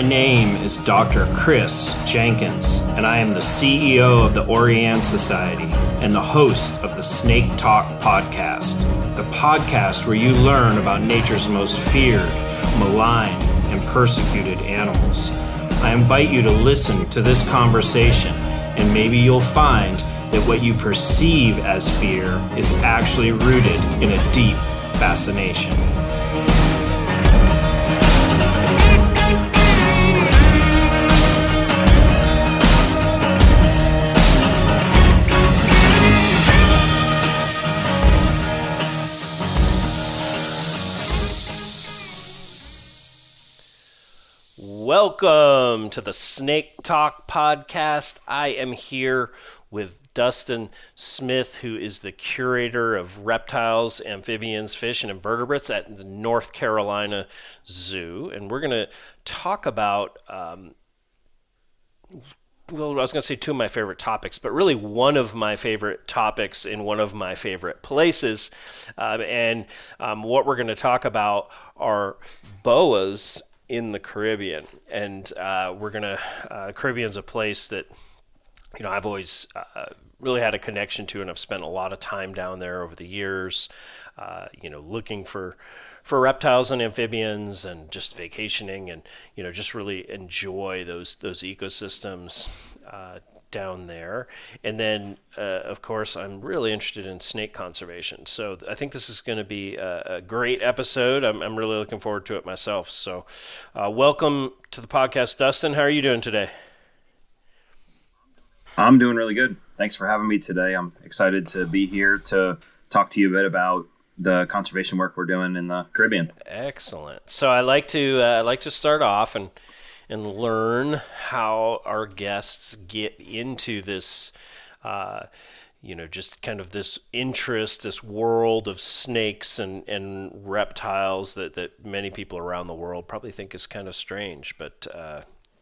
My name is Dr. Chris Jenkins, and I am the CEO of the Orianne Society and the host of the Snake Talk podcast, the podcast where you learn about nature's most feared, maligned, and persecuted animals. I invite you to listen to this conversation, and maybe you'll find that what you perceive as fear is actually rooted in a deep fascination. Welcome to the Snake Talk podcast. I am here with Dustin Smith, who is the curator of reptiles, amphibians, fish, and invertebrates at the North Carolina Zoo. And we're going to talk about, I was going to say two of my favorite topics, but really one of my favorite topics in one of my favorite places. What we're going to talk about are boas in the Caribbean. And Caribbean's a place that, I've always really had a connection to, and I've spent a lot of time down there over the years, looking for reptiles and amphibians and just vacationing and, just really enjoy those ecosystems down there. And then, of course, I'm really interested in snake conservation. So I think this is going to be a great episode. I'm really looking forward to it myself. So welcome to the podcast, Dustin. How are you doing today? I'm doing really good. Thanks for having me today. I'm excited to be here to talk to you a bit about the conservation work we're doing in the Caribbean. Excellent. So I like to start off and learn how our guests get into this, just kind of this interest, this world of snakes and reptiles that many people around the world probably think is kind of strange, but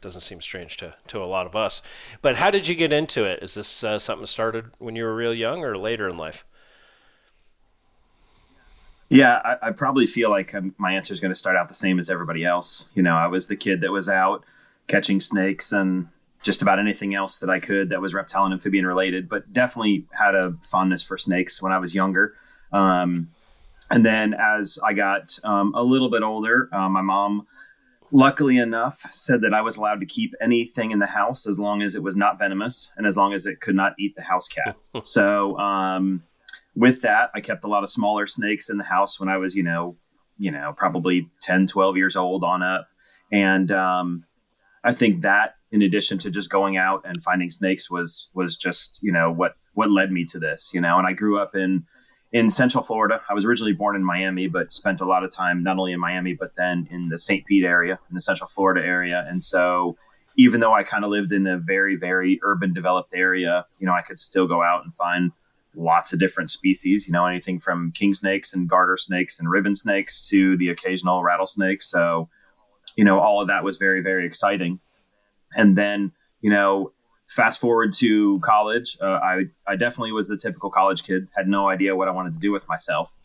doesn't seem strange to a lot of us. But how did you get into it? Is this something that started when you were real young or later in life? Yeah, I probably feel like my answer is going to start out the same as everybody else. I was the kid that was out catching snakes and just about anything else that I could that was reptile and amphibian related, but definitely had a fondness for snakes when I was younger. And then as I got a little bit older, my mom, luckily enough, said that I was allowed to keep anything in the house as long as it was not venomous and as long as it could not eat the house cat. So with that, I kept a lot of smaller snakes in the house when I was, probably 10, 12 years old on up. And I think that in addition to just going out and finding snakes was just, what led me to this, and I grew up in Central Florida. I was originally born in Miami, but spent a lot of time not only in Miami, but then in the St. Pete area, in the Central Florida area. And so even though I kind of lived in a very, very urban developed area, I could still go out and find lots of different species, anything from king snakes and garter snakes and ribbon snakes to the occasional rattlesnake. So, all of that was very, very exciting. And then, fast forward to college, I definitely was the typical college kid, had no idea what I wanted to do with myself.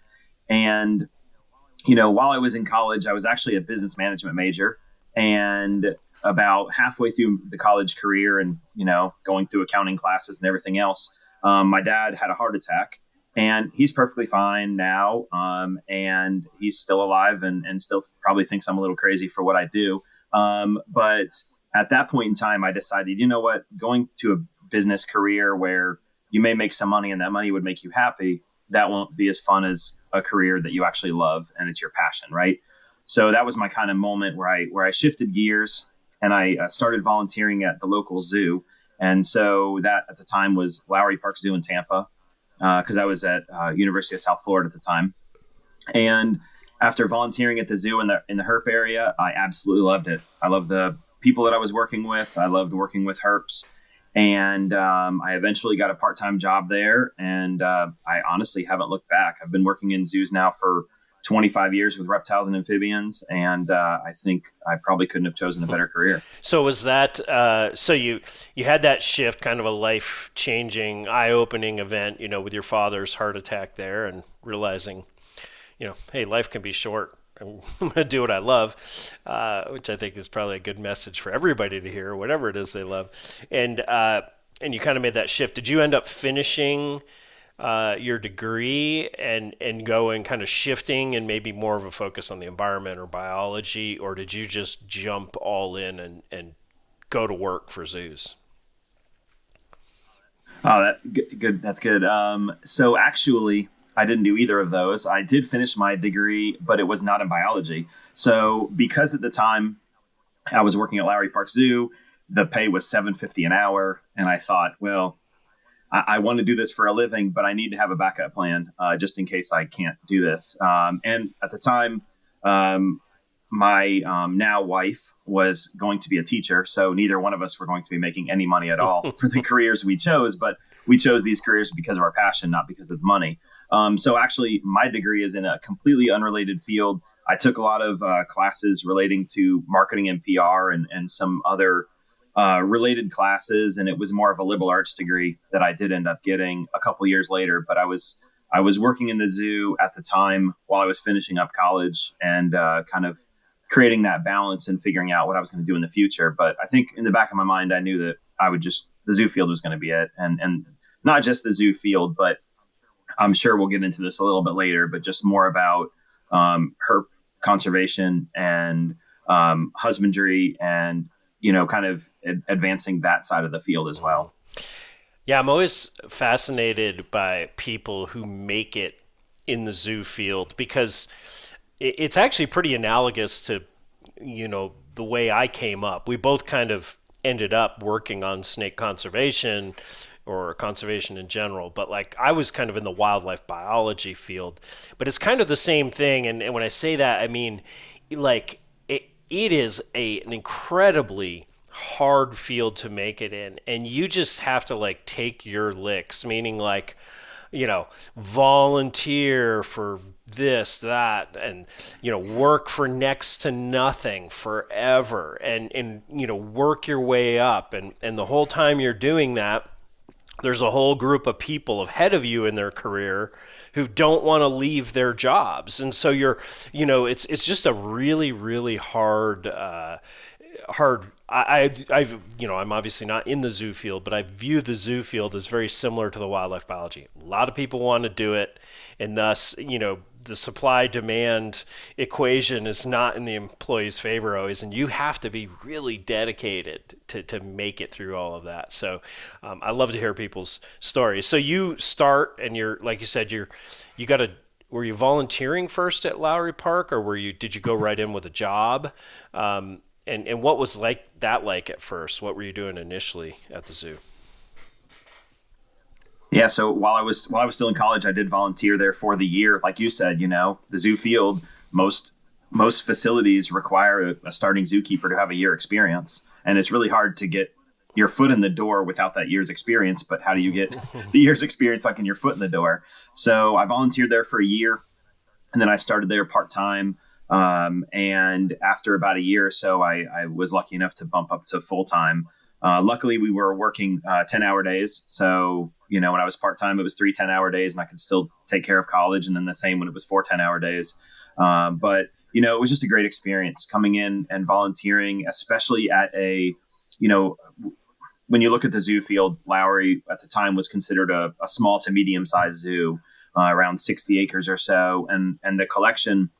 And, while I was in college, I was actually a business management major. And about halfway through the college career and, going through accounting classes and everything else, my dad had a heart attack, and he's perfectly fine now. And he's still alive and still probably thinks I'm a little crazy for what I do. But at that point in time, I decided, going to a business career where you may make some money and that money would make you happy, that won't be as fun as a career that you actually love and it's your passion, right? So that was my kind of moment where I shifted gears and I started volunteering at the local zoo. And so that at the time was Lowry Park Zoo in Tampa, because I was at University of South Florida at the time. And after volunteering at the zoo in the herp area, I absolutely loved it. I loved the people that I was working with. I loved working with herps. And I eventually got a part-time job there. And I honestly haven't looked back. I've been working in zoos now for 25 years with reptiles and amphibians, and I think I probably couldn't have chosen a better career. So was that, so you had that shift, kind of a life-changing, eye-opening event, with your father's heart attack there and realizing, hey, life can be short I'm going to do what I love, which I think is probably a good message for everybody to hear, whatever it is they love. And you kind of made that shift. Did you end up finishing your degree and go and kind of shifting and maybe more of a focus on the environment or biology, or did you just jump all in and go to work for zoos? Oh, good. That's good. So actually, I didn't do either of those. I did finish my degree, but it was not in biology. So because at the time I was working at Lowry Park Zoo, the pay was $7.50 an hour, and I thought, well, I want to do this for a living, but I need to have a backup plan just in case I can't do this. And at the time, um, my now wife was going to be a teacher, so neither one of us were going to be making any money at all for the careers we chose. But we chose these careers because of our passion, not because of money. So actually, my degree is in a completely unrelated field. I took a lot of classes relating to marketing and PR and some other related classes, and it was more of a liberal arts degree that I did end up getting a couple years later. But I was working in the zoo at the time while I was finishing up college and kind of creating that balance and figuring out what I was going to do in the future. But I think in the back of my mind, I knew that the zoo field was going to be it, and not just the zoo field, but I'm sure we'll get into this a little bit later, but just more about her conservation and husbandry and, kind of advancing that side of the field as well. Yeah, I'm always fascinated by people who make it in the zoo field because it's actually pretty analogous to, the way I came up. We both kind of ended up working on snake conservation or conservation in general, but like I was kind of in the wildlife biology field. But it's kind of the same thing. And when I say that, I mean, like, it is an incredibly hard field to make it in, and you just have to like take your licks, meaning like, volunteer for this, that, and, work for next to nothing forever and work your way up. And the whole time you're doing that, there's a whole group of people ahead of you in their career who don't want to leave their jobs. And so it's just a really, really hard. I'm obviously not in the zoo field, but I view the zoo field as very similar to the wildlife biology. A lot of people want to do it, and thus, the supply demand equation is not in the employee's favor always, and you have to be really dedicated to make it through all of that. So I love to hear people's stories. So you start, and you're, like you said, you got to. Were you volunteering first at Lowry Park, or did you go right in with a job? And what was like at first? What were you doing initially at the zoo? Yeah, so while I was still in college, I did volunteer there for the year. Like you said, the zoo field, most facilities require a starting zookeeper to have a year experience, and it's really hard to get your foot in the door without that year's experience. But how do you get the year's experience like in your foot in the door? So I volunteered there for a year, and then I started there part time. And after about a year or so, I was lucky enough to bump up to full time. Luckily, we were working 10-hour days. So, when I was part time, it was 3 10-hour days, and I could still take care of college. And then the same when it was 4 10-hour days. But, it was just a great experience coming in and volunteering, especially at when you look at the zoo field. Lowry at the time was considered a small to medium sized zoo, around 60 acres or so. And the collection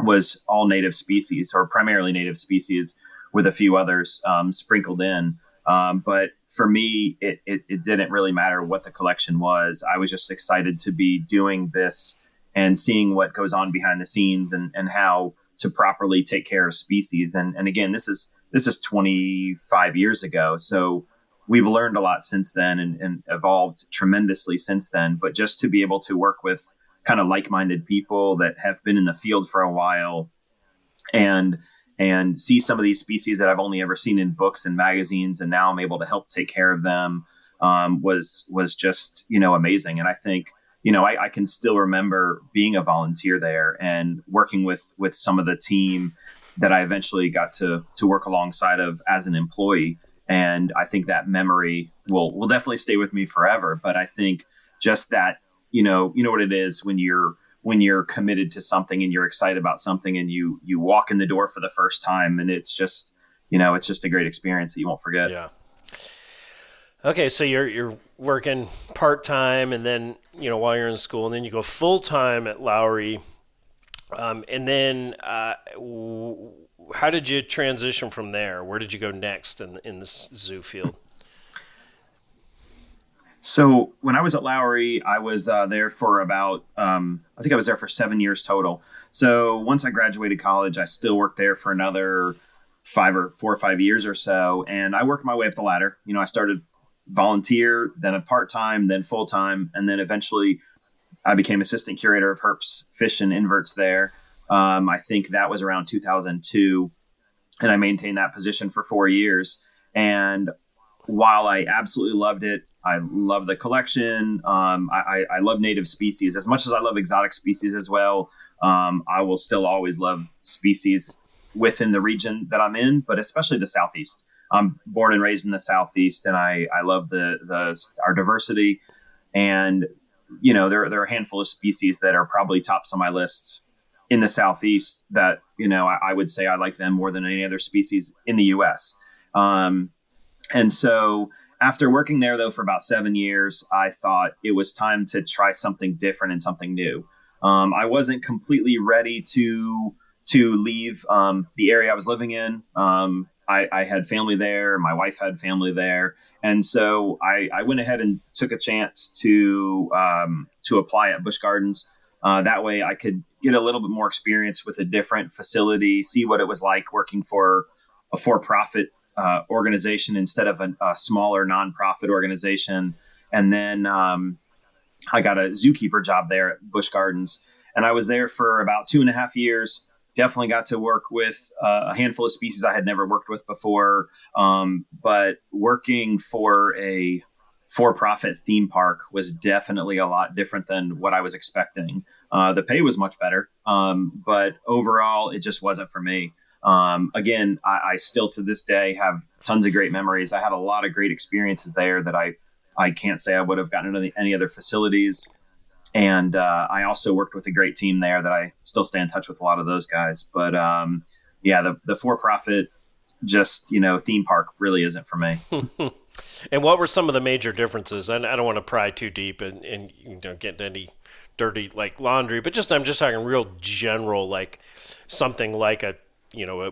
was all native species, or primarily native species, with a few others sprinkled in. But for me, it didn't really matter what the collection was. I was just excited to be doing this and seeing what goes on behind the scenes and how to properly take care of species. And again, this is 25 years ago. So we've learned a lot since then and evolved tremendously since then. But just to be able to work with kind of like-minded people that have been in the field for a while and see some of these species that I've only ever seen in books and magazines, and now I'm able to help take care of them, was just, amazing. And I think, I can still remember being a volunteer there and working with some of the team that I eventually got to work alongside of as an employee. And I think that memory will definitely stay with me forever. But I think just that, you know what it is when you're when you're committed to something and you're excited about something and you walk in the door for the first time, and it's just, it's just a great experience that you won't forget. Yeah. Okay, so you're working part time, and then while you're in school, and then you go full time at Lowry, and then how did you transition from there? Where did you go next in this zoo field? So when I was at Lowry, I was there for about, I think I was there for 7 years total. So once I graduated college, I still worked there for another 4 or 5 years or so. And I worked my way up the ladder. I started volunteer, then a part-time, then full-time. And then eventually I became assistant curator of herps, fish and inverts there. I think that was around 2002. And I maintained that position for 4 years. And while I absolutely loved it, I love the collection. I love native species as much as I love exotic species as well. I will still always love species within the region that I'm in, but especially the Southeast. I'm born and raised in the Southeast, and I love our diversity. And there are a handful of species that are probably tops on my list in the Southeast that I would say I like them more than any other species in the U.S. And so after working there, though, for about 7 years, I thought it was time to try something different and something new. I wasn't completely ready to leave the area I was living in. I had family there. My wife had family there. And so I went ahead and took a chance to apply at Busch Gardens. That way I could get a little bit more experience with a different facility, see what it was like working for a for-profit organization instead of a smaller nonprofit organization. And then I got a zookeeper job there at Busch Gardens, and I was there for about 2.5 years. Definitely got to work with a handful of species I had never worked with before. But working for a for-profit theme park was definitely a lot different than what I was expecting. The pay was much better, but overall, it just wasn't for me. Again, I still to this day have tons of great memories. I had a lot of great experiences there that I can't say I would have gotten into any other facilities. And I also worked with a great team there that I still stay in touch with a lot of those guys. But yeah, the for-profit just, theme park really isn't for me. And what were some of the major differences? I don't want to pry too deep and get into any dirty like laundry, but I'm just talking real general, like something like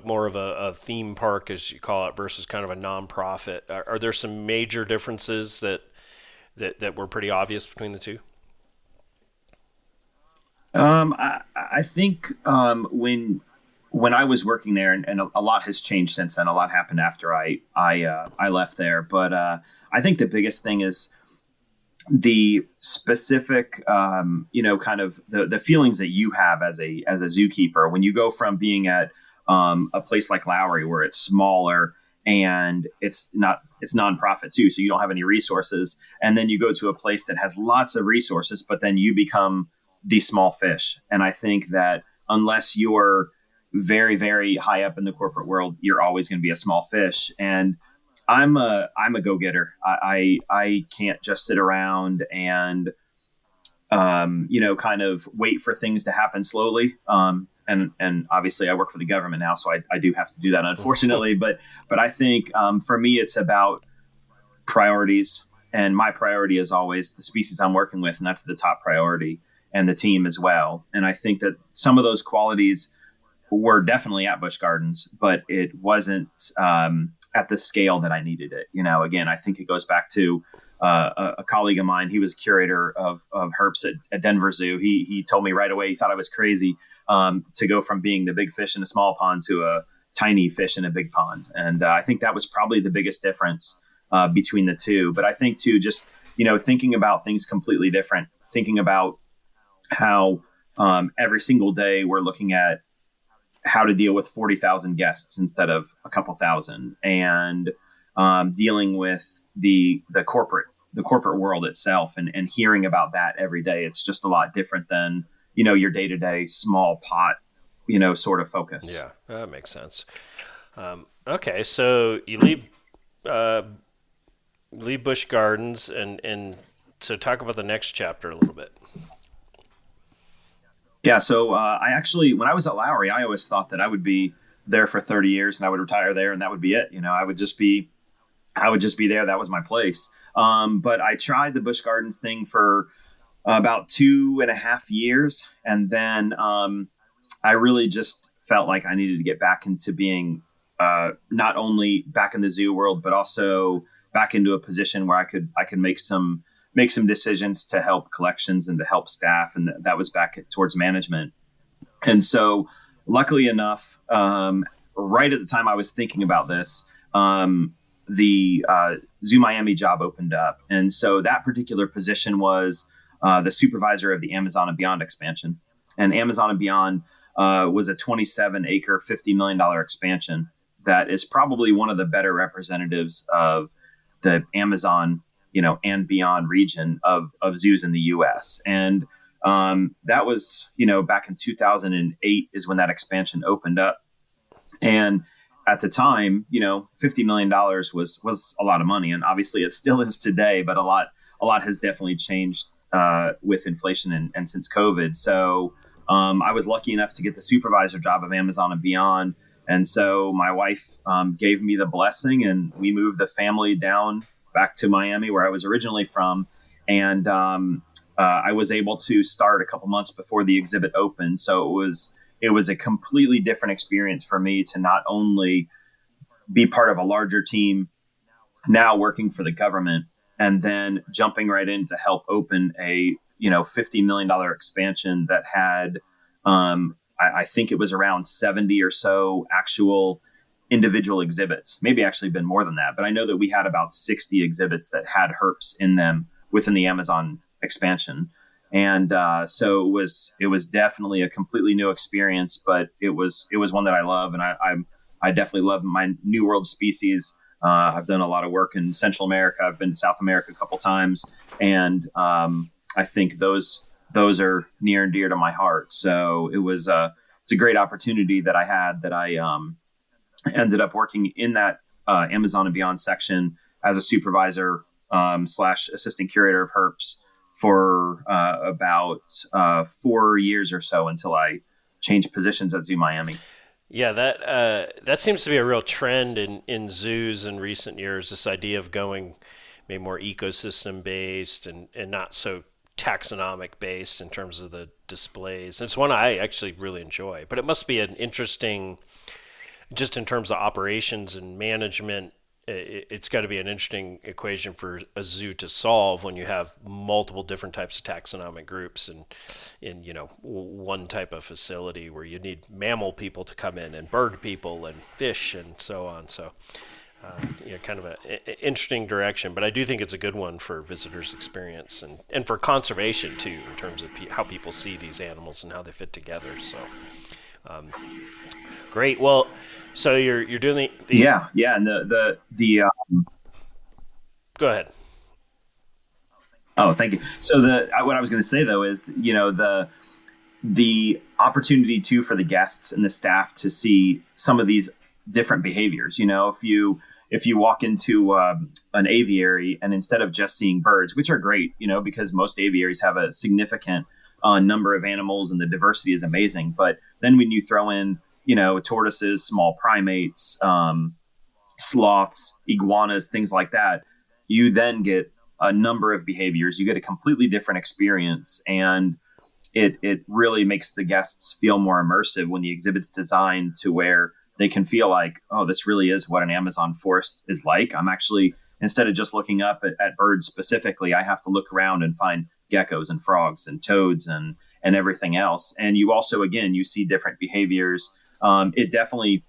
more of a theme park, as you call it, versus kind of a nonprofit. Are there some major differences that were pretty obvious between the two? I think when I was working there, and a lot has changed since then. A lot happened after I left there, but I think the biggest thing is the specific, kind of the feelings that you have as a zookeeper when you go from being at a place like Lowry, where it's smaller and it's nonprofit too, so you don't have any resources, and then you go to a place that has lots of resources, but then you become the small fish. And I think that unless you're very, very high up in the corporate world, you're always going to be a small fish. And I'm a go-getter. I can't just sit around and kind of wait for things to happen slowly. And obviously I work for the government now, so I do have to do that, unfortunately. But I think for me, it's about priorities, and my priority is always the species I'm working with, and that's the top priority, and the team as well. And I think that some of those qualities were definitely at Busch Gardens, but it wasn't at the scale that I needed it. Again, I think it goes back to a colleague of mine. He was curator of herps at Denver Zoo. He told me right away he thought I was crazy to go from being the big fish in a small pond to a tiny fish in a big pond. And I think that was probably the biggest difference between the two. But I think too, just thinking about things completely different, thinking about how every single day we're looking at how to deal with 40,000 guests instead of a couple thousand, and dealing with the corporate world itself, and hearing about that every day. It's just a lot different than your day-to-day small pot sort of focus. Yeah, that makes sense. Okay, so you leave Busch Gardens, and so talk about the next chapter a little bit. Yeah. So I actually, when I was at Lowry, I always thought that I would be there for 30 years and I would retire there and that would be it. I would just be there. That was my place. But I tried the Busch Gardens thing for about 2.5 years. And then I really just felt like I needed to get back into being not only back in the zoo world, but also back into a position where I could make some decisions to help collections and to help staff, and that was back towards management. And so, luckily enough, right at the time I was thinking about this, the Zoo Miami job opened up, and so that particular position was the supervisor of the Amazon and Beyond expansion. And Amazon and Beyond was a 27-acre, $50 million expansion that is probably one of the better representatives of the Amazon, and beyond region of zoos in the U.S. And that was, back in 2008 is when that expansion opened up. And at the time, $50 million was a lot of money, and obviously it still is today. But a lot has definitely changed with inflation and since COVID. So I was lucky enough to get the supervisor job of Amazon and Beyond. And so my wife gave me the blessing, and we moved the family down back to Miami, where I was originally from. And I was able to start a couple months before the exhibit opened. So it was a completely different experience for me to not only be part of a larger team now working for the government, and then jumping right in to help open a $50 million expansion that had I think it was around 70 or so actual individual exhibits, maybe actually been more than that. But I know that we had about 60 exhibits that had herps in them within the Amazon expansion. And so it was definitely a completely new experience, but it was one that I love. And I definitely love my New World species. I've done a lot of work in Central America. I've been to South America a couple times. And I think those are near and dear to my heart. So it's a great opportunity that I had, that I ended up working in that Amazon and Beyond section as a supervisor / assistant curator of herps for about 4 years or so until I changed positions at Zoo Miami. Yeah, that seems to be a real trend in zoos in recent years. This idea of going maybe more ecosystem based and not so taxonomic based in terms of the displays. And it's one I actually really enjoy. But it must be an interesting, just in terms of operations and management, it's got to be an interesting equation for a zoo to solve when you have multiple different types of taxonomic groups and in one type of facility where you need mammal people to come in and bird people and fish and so on. So kind of a interesting direction, but I do think it's a good one for visitors' experience and for conservation too, in terms of how people see these animals and how they fit together. So great. Well, so you're doing the yeah, and the go ahead. Oh, thank you. So what I was going to say though is the opportunity too for the guests and the staff to see some of these different behaviors. If you walk into an aviary, and instead of just seeing birds, which are great, because most aviaries have a significant number of animals and the diversity is amazing. But then when you throw in tortoises, small primates, sloths, iguanas, things like that, you then get a number of behaviors. You get a completely different experience, and it really makes the guests feel more immersive when the exhibit's designed to where they can feel like, oh, this really is what an Amazon forest is like. I'm actually, instead of just looking up at birds specifically, I have to look around and find geckos and frogs and toads and everything else. And you also, again, you see different behaviors. It definitely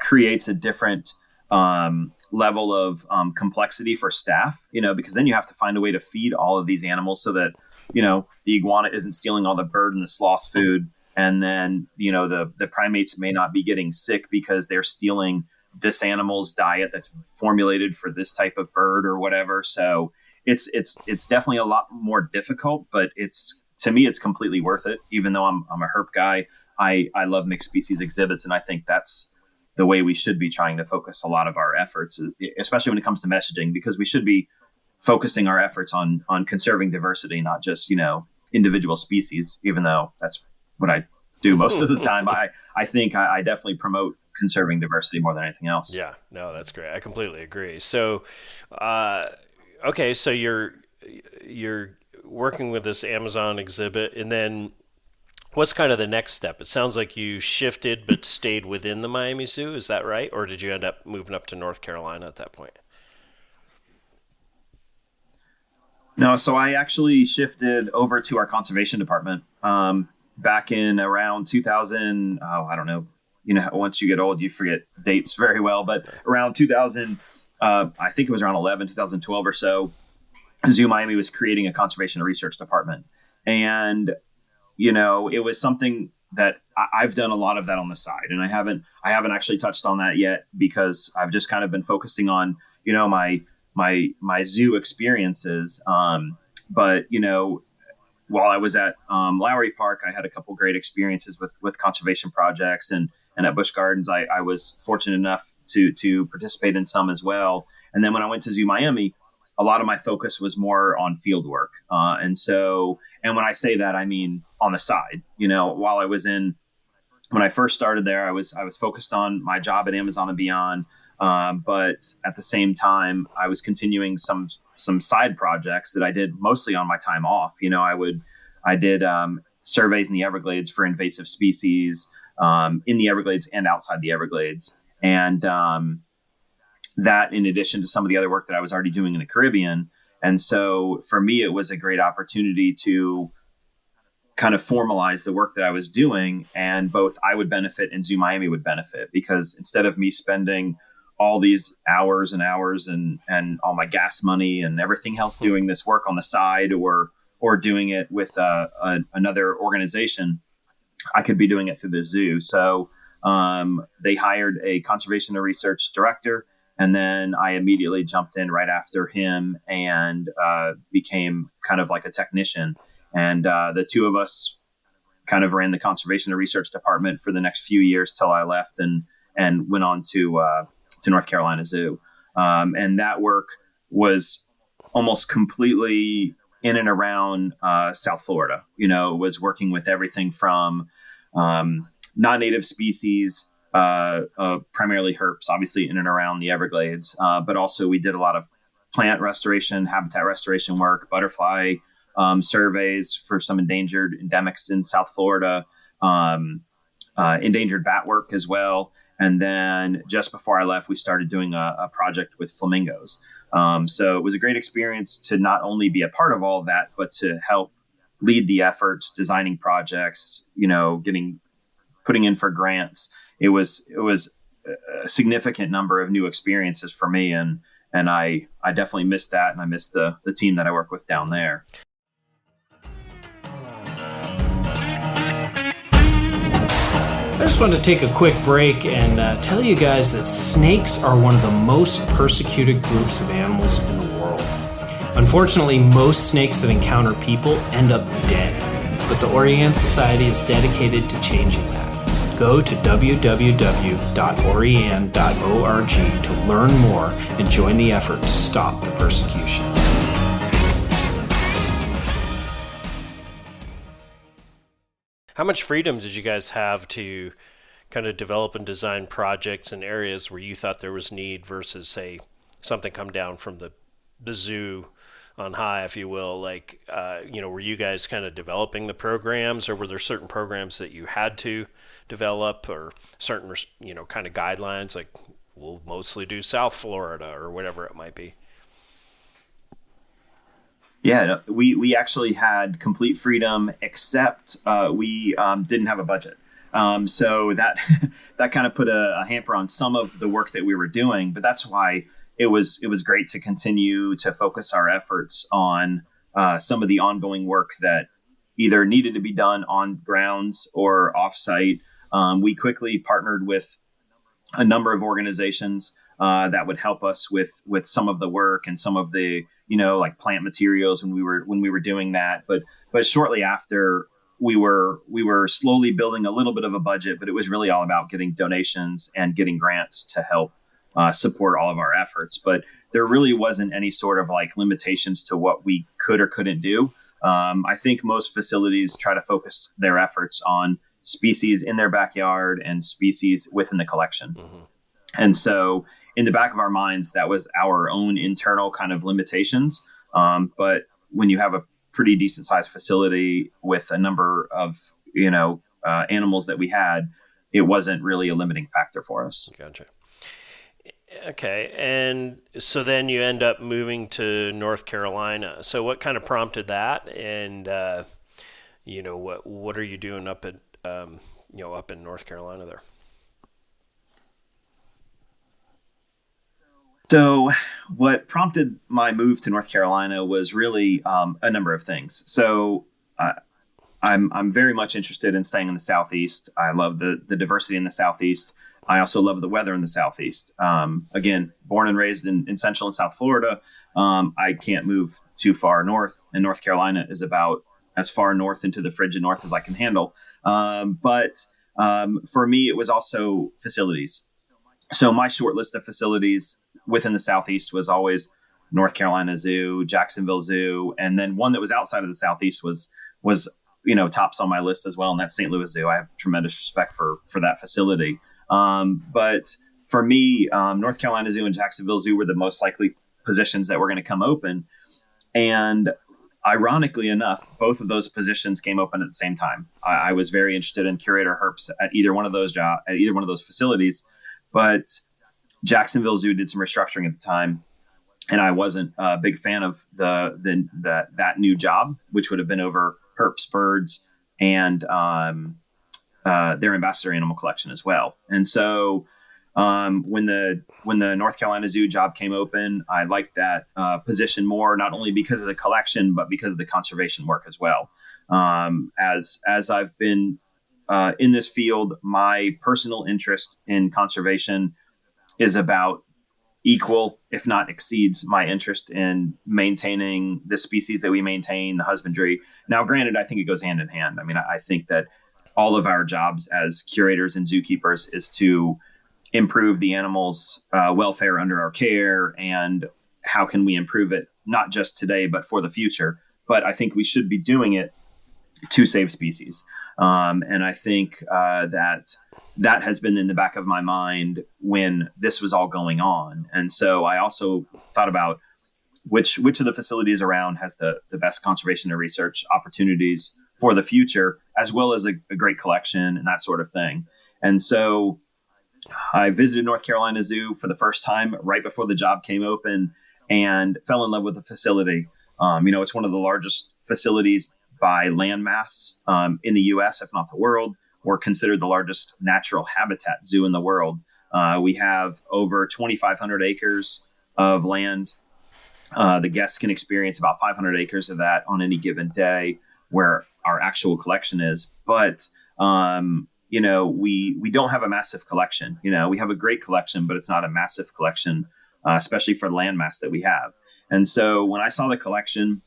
creates a different level of complexity for staff, because then you have to find a way to feed all of these animals so that, the iguana isn't stealing all the bird and the sloth food. And then, the primates may not be getting sick because they're stealing this animal's diet that's formulated for this type of bird or whatever. So it's definitely a lot more difficult, but to me, it's completely worth it. Even though I'm a herp guy, I love mixed species exhibits. And I think that's the way we should be trying to focus a lot of our efforts, especially when it comes to messaging, because we should be focusing our efforts on conserving diversity, not just, individual species, even though that's what I do most of the time. I think I definitely promote conserving diversity more than anything else. Yeah, no, that's great. I completely agree. So, uh, okay, so you're working with this Amazon exhibit, and then what's kind of the next step? It sounds like you shifted but stayed within the Miami Zoo. Is that right, or did you end up moving up to North Carolina at that point? No, so I actually shifted over to our conservation department back in around 2000. Oh, I don't know. Once you get old, you forget dates very well. But around 2000, I think it was around 2012 or so, Zoo Miami was creating a conservation and research department. And, it was something that I've done a lot of that on the side. And I haven't actually touched on that yet because I've just kind of been focusing on, my zoo experiences. But while I was at Lowry Park, I had a couple great experiences with conservation projects, and at Busch Gardens, I was fortunate enough to participate in some as well. And then when I went to Zoo Miami, a lot of my focus was more on field work. And when I say that, I mean on the side. While when I first started there, I was focused on my job at Amazon and beyond. But at the same time, I was continuing some side projects that I did mostly on my time off. I did surveys in the Everglades for invasive species in the Everglades and outside the Everglades, and that in addition to some of the other work that I was already doing in the Caribbean. And so for me, it was a great opportunity to kind of formalize the work that I was doing, and both I would benefit and Zoo Miami would benefit, because instead of me spending all these hours and hours and all my gas money and everything else doing this work on the side or doing it with another organization, I could be doing it through the zoo. So they hired a conservation and research director, and then I immediately jumped in right after him and became kind of like a technician. And the two of us kind of ran the conservation and research department for the next few years till I left and went on to North Carolina Zoo. And that work was almost completely in and around South Florida. Was working with everything from non-native species, primarily herps, obviously in and around the Everglades. But also we did a lot of plant restoration, habitat restoration work, butterfly surveys for some endangered endemics in South Florida, endangered bat work as well. And then just before I left, we started doing a project with flamingos. So it was a great experience to not only be a part of all of that, but to help lead the efforts, designing projects, putting in for grants. It was a significant number of new experiences for me. And I definitely missed that. And I missed the team that I work with down there. I just wanted to take a quick break and tell you guys that snakes are one of the most persecuted groups of animals in the world. Unfortunately, most snakes that encounter people end up dead, but the Oriane Society is dedicated to changing that. Go to www.oriane.org to learn more and join the effort to stop the persecution. How much freedom did you guys have to kind of develop and design projects in areas where you thought there was need versus, say, something come down from the zoo on high, if you will? Like, were you guys kind of developing the programs, or were there certain programs that you had to develop, or certain, kind of guidelines, like we'll mostly do South Florida or whatever it might be? Yeah, we actually had complete freedom, except we didn't have a budget. So that that kind of put a hamper on some of the work that we were doing. But that's why it was great to continue to focus our efforts on some of the ongoing work that either needed to be done on grounds or offsite. We quickly partnered with a number of organizations that would help us with some of the work and some of the like plant materials when we were doing that. But shortly after, we were slowly building a little bit of a budget, but it was really all about getting donations and getting grants to help support all of our efforts. But there really wasn't any sort of like limitations to what we could or couldn't do. I think most facilities try to focus their efforts on species in their backyard and species within the collection. Mm-hmm. And so in the back of our minds, that was our own internal kind of limitations. But when you have a pretty decent sized facility with a number of, animals that we had, it wasn't really a limiting factor for us. Gotcha. Okay. And so then you end up moving to North Carolina. So what kind of prompted that? And, what are you doing up at, up in North Carolina there? So what prompted my move to North Carolina was really a number of things. So I'm very much interested in staying in the Southeast. I love the diversity in the Southeast. I also love the weather in the Southeast. Again, born and raised in Central and South Florida, I can't move too far north, and North Carolina is about as far north into the frigid north as I can handle. But for me, it was also facilities. So my short list of facilities within the Southeast was always North Carolina Zoo, Jacksonville Zoo, and then one that was outside of the Southeast was tops on my list as well, and that's St. Louis Zoo. I have tremendous respect for that facility. But for me, North Carolina Zoo and Jacksonville Zoo were the most likely positions that were going to come open. And ironically enough, both of those positions came open at the same time. I was very interested in curator herps at either one of those facilities, but Jacksonville Zoo did some restructuring at the time, and I wasn't a big fan of that new job, which would have been over herps, birds, and their ambassador animal collection as well. And so when the North Carolina Zoo job came open, I liked that position more, not only because of the collection, but because of the conservation work as well. As I've been in this field, my personal interest in conservation is about equal, if not exceeds, my interest in maintaining the species that we maintain, the husbandry. Now, granted, I think it goes hand in hand. I mean, I think that all of our jobs as curators and zookeepers is to improve the animals' welfare under our care, and how can we improve it, not just today, but for the future. But I think we should be doing it to save species. And I think that has been in the back of my mind when this was all going on. And so I also thought about which of the facilities around has the best conservation and research opportunities for the future, as well as a great collection and that sort of thing. And so I visited North Carolina Zoo for the first time right before the job came open and fell in love with the facility. It's one of the largest facilities by land mass in the U.S., if not the world. We're considered the largest natural habitat zoo in the world. We have over 2,500 acres of land. The guests can experience about 500 acres of that on any given day, where our actual collection is. But, we don't have a massive collection. We have a great collection, but it's not a massive collection, especially for the land mass that we have. And so when I saw the collection,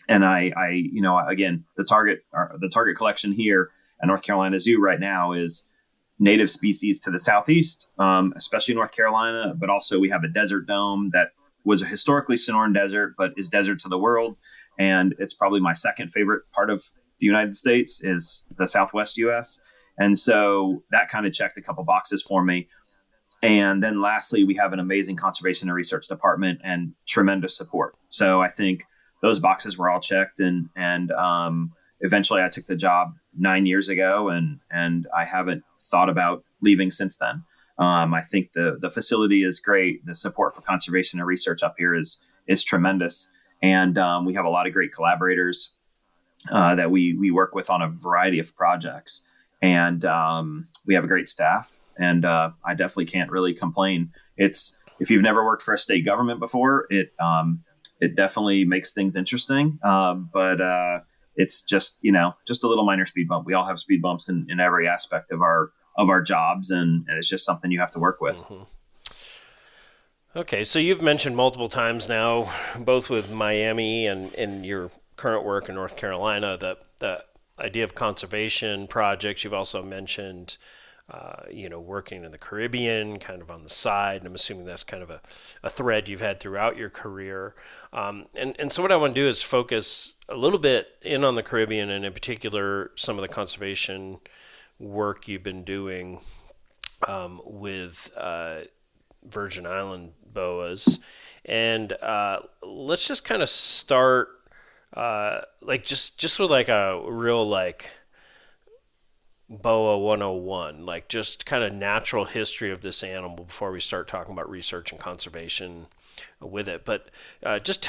and again, the target collection here at North Carolina Zoo right now is native species to the Southeast, especially North Carolina, but also we have a desert dome that was a historically Sonoran desert, but is desert to the world. And it's probably my second favorite part of the United States is the Southwest U.S. And so that kind of checked a couple boxes for me. And then lastly, we have an amazing conservation and research department and tremendous support. So I think those boxes were all checked, and eventually I took the job 9 years ago, and I haven't thought about leaving since then. I think the facility is great. The support for conservation and research up here is tremendous. And we have a lot of great collaborators that we work with on a variety of projects. And we have a great staff, and I definitely can't really complain. If you've never worked for a state government before, it definitely makes things interesting. But it's just a little minor speed bump. We all have speed bumps in every aspect of our jobs, and it's just something you have to work with. Mm-hmm. Okay, so you've mentioned multiple times now, both with Miami and your current work in North Carolina, the idea of conservation projects. You've also mentioned working in the Caribbean, kind of on the side. And I'm assuming that's kind of a thread you've had throughout your career. And so what I want to do is focus a little bit in on the Caribbean, and in particular, some of the conservation work you've been doing with Virgin Island Boas. And let's just kind of start just with like a real like BOA 101, like just kind of natural history of this animal before we start talking about research and conservation with it. But just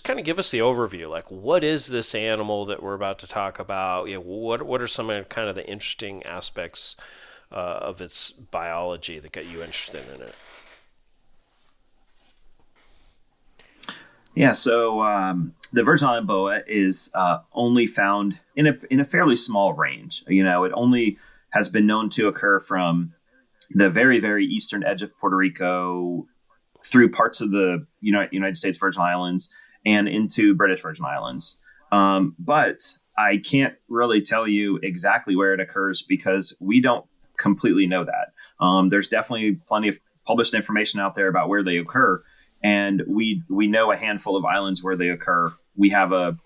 kind of give us the overview. Like, what is this animal that we're about to talk about? What are some of kind of the interesting aspects of its biology that got you interested in it? Yeah, so the Virgin Island Boa is only found in a fairly small range. It only has been known to occur from the very, very eastern edge of Puerto Rico through parts of the United States Virgin Islands and into British Virgin Islands. But I can't really tell you exactly where it occurs because we don't completely know that. There's definitely plenty of published information out there about where they occur. And we know a handful of islands where they occur. We have a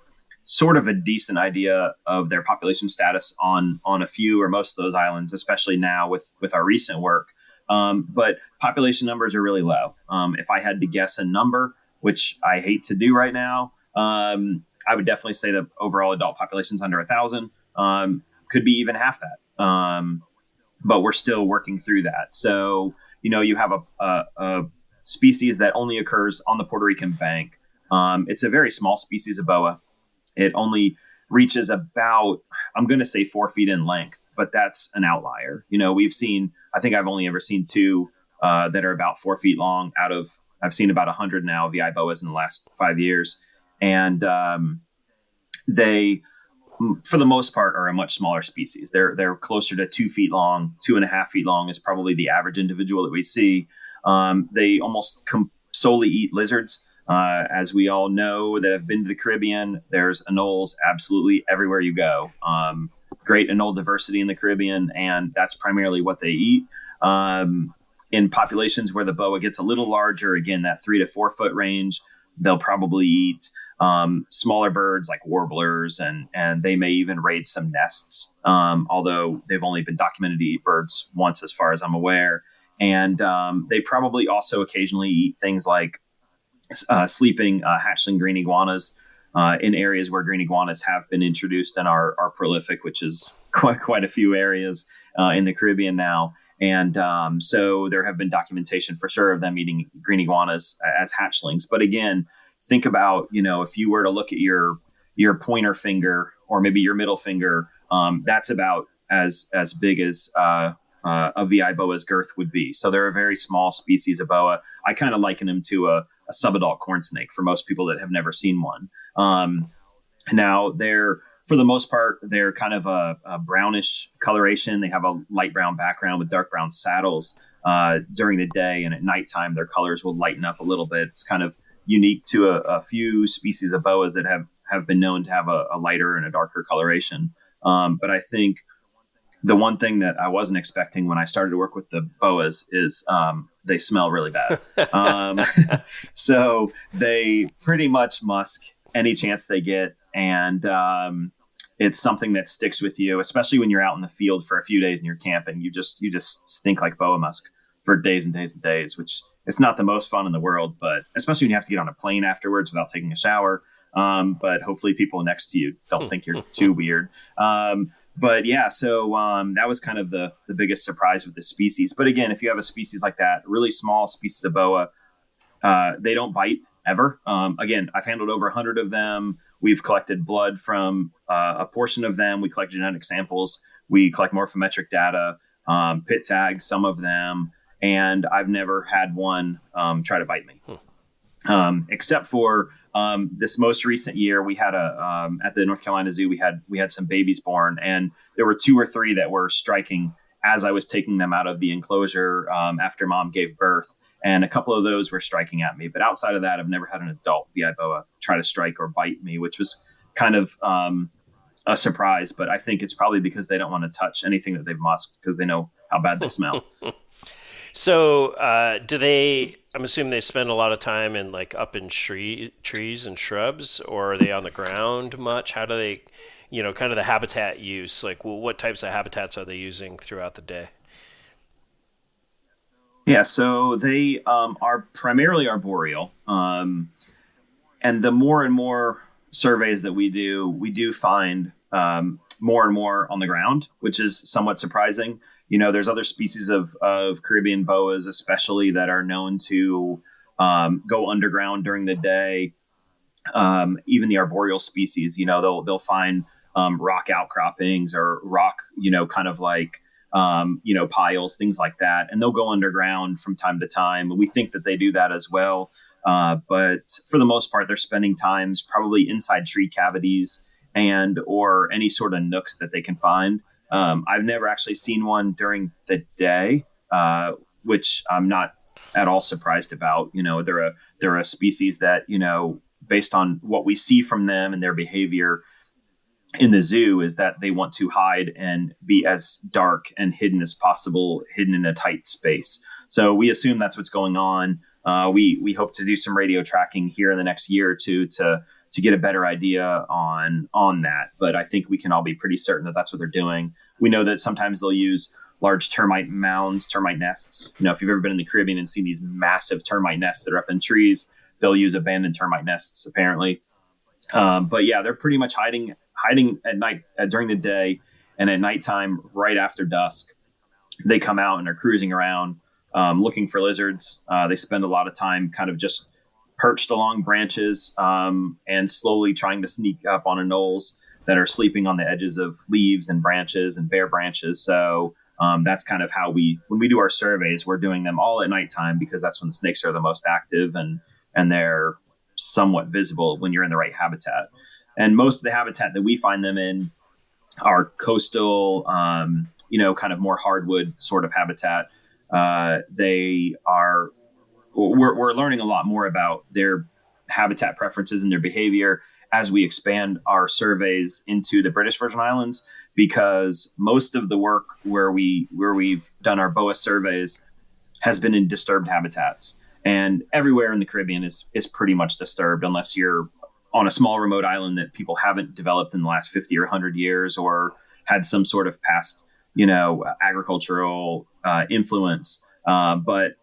sort of a decent idea of their population status on a few or most of those islands, especially now with our recent work. But population numbers are really low. If I had to guess a number, which I hate to do right now, I would definitely say the overall adult population is under 1,000. Could be even half that. But we're still working through that. So, you have a species that only occurs on the Puerto Rican bank. It's a very small species of boa. It only reaches about, I'm going to say 4 feet in length, but that's an outlier. We've seen, I think I've only ever seen 2 that are about 4 feet long I've seen about 100 now VI boas in the last 5 years. And they, for the most part, are a much smaller species. They're closer to 2 feet long. 2.5 feet long is probably the average individual that we see. They almost solely eat lizards. As we all know that have been to the Caribbean, there's anoles absolutely everywhere you go. Great anole diversity in the Caribbean, and that's primarily what they eat. In populations where the boa gets a little larger, again, that 3 to 4 foot range, they'll probably eat smaller birds like warblers, and they may even raid some nests, although they've only been documented to eat birds once as far as I'm aware. And they probably also occasionally eat things like sleeping hatchling green iguanas in areas where green iguanas have been introduced and are prolific, which is quite a few areas in the Caribbean now. And so there have been documentation for sure of them eating green iguanas as hatchlings. But again, think about, if you were to look at your pointer finger or maybe your middle finger, that's about as big as a VI boa's girth would be. So they're a very small species of boa. I kind of liken them to a subadult corn snake for most people that have never seen one. Now for the most part, they're kind of a brownish coloration. They have a light brown background with dark brown saddles during the day, and at nighttime, their colors will lighten up a little bit. It's kind of unique to a few species of boas that have been known to have a lighter and a darker coloration. But I think the one thing that I wasn't expecting when I started to work with the boas is they smell really bad. So they pretty much musk any chance they get. And it's something that sticks with you, especially when you're out in the field for a few days and you're camping. You just stink like boa musk for days and days and days, which it's not the most fun in the world, but especially when you have to get on a plane afterwards without taking a shower. But hopefully people next to you don't think you're too weird. But yeah, so that was kind of the biggest surprise with this species. But again, if you have a species like that, really small species of boa, they don't bite ever. Again, I've handled over 100 of them. We've collected blood from a portion of them. We collect genetic samples. We collect morphometric data, pit tag some of them. And I've never had one try to bite me, except for this most recent year. We had at the North Carolina Zoo, we had some babies born, and there were 2 or 3 that were striking as I was taking them out of the enclosure after mom gave birth. And a couple of those were striking at me. But outside of that, I've never had an adult VI boa try to strike or bite me, which was kind of a surprise, but I think it's probably because they don't want to touch anything that they've musked because they know how bad they smell. So, do they? I'm assuming they spend a lot of time in like up in trees and shrubs, or are they on the ground much? How do they, kind of the habitat use? Like, well, what types of habitats are they using throughout the day? Yeah, so they are primarily arboreal. And the more and more surveys that we do find more and more on the ground, which is somewhat surprising. There's other species of Caribbean boas, especially that are known to go underground during the day. Even the arboreal species, they'll find rock outcroppings or rock, kind of like, piles, things like that. And they'll go underground from time to time. We think that they do that as well. But for the most part, they're spending times probably inside tree cavities and or any sort of nooks that they can find. I've never actually seen one during the day, which I'm not at all surprised about. They're a species that, based on what we see from them and their behavior in the zoo, is that they want to hide and be as dark and hidden as possible, hidden in a tight space. So we assume that's what's going on. We hope to do some radio tracking here in the next year or two to get a better idea on that. But I think we can all be pretty certain that that's what they're doing. We know that sometimes they'll use large termite mounds, termite nests. If you've ever been in the Caribbean and seen these massive termite nests that are up in trees, they'll use abandoned termite nests apparently. But yeah, they're pretty much hiding at night during the day, and at nighttime, right after dusk, they come out and are cruising around looking for lizards. They spend a lot of time kind of just perched along branches and slowly trying to sneak up on anoles that are sleeping on the edges of leaves and branches and bare branches. So that's kind of how when we do our surveys, we're doing them all at nighttime because that's when the snakes are the most active and they're somewhat visible when you're in the right habitat. And most of the habitat that we find them in are coastal, kind of more hardwood sort of habitat. We're learning a lot more about their habitat preferences and their behavior as we expand our surveys into the British Virgin Islands, because most of the work where we've done our BOA surveys has been in disturbed habitats, and everywhere in the Caribbean is pretty much disturbed unless you're on a small remote island that people haven't developed in the last 50 or 100 years or had some sort of past, agricultural influence. But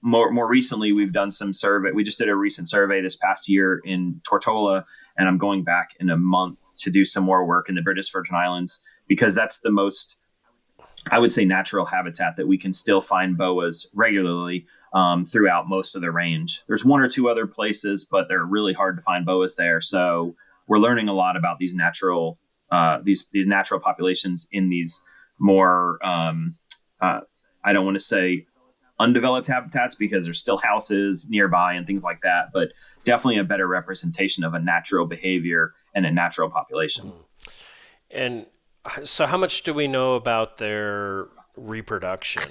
more recently, we've done some survey. We just did a recent survey this past year in Tortola, and I'm going back in a month to do some more work in the British Virgin Islands because that's the most, I would say, natural habitat that we can still find boas regularly throughout most of the range. There's one or two other places, but they're really hard to find boas there. So we're learning a lot about these natural these natural populations in these more I don't want to say undeveloped habitats because there's still houses nearby and things like that, but definitely a better representation of a natural behavior and a natural population. And so how much do we know about their reproduction?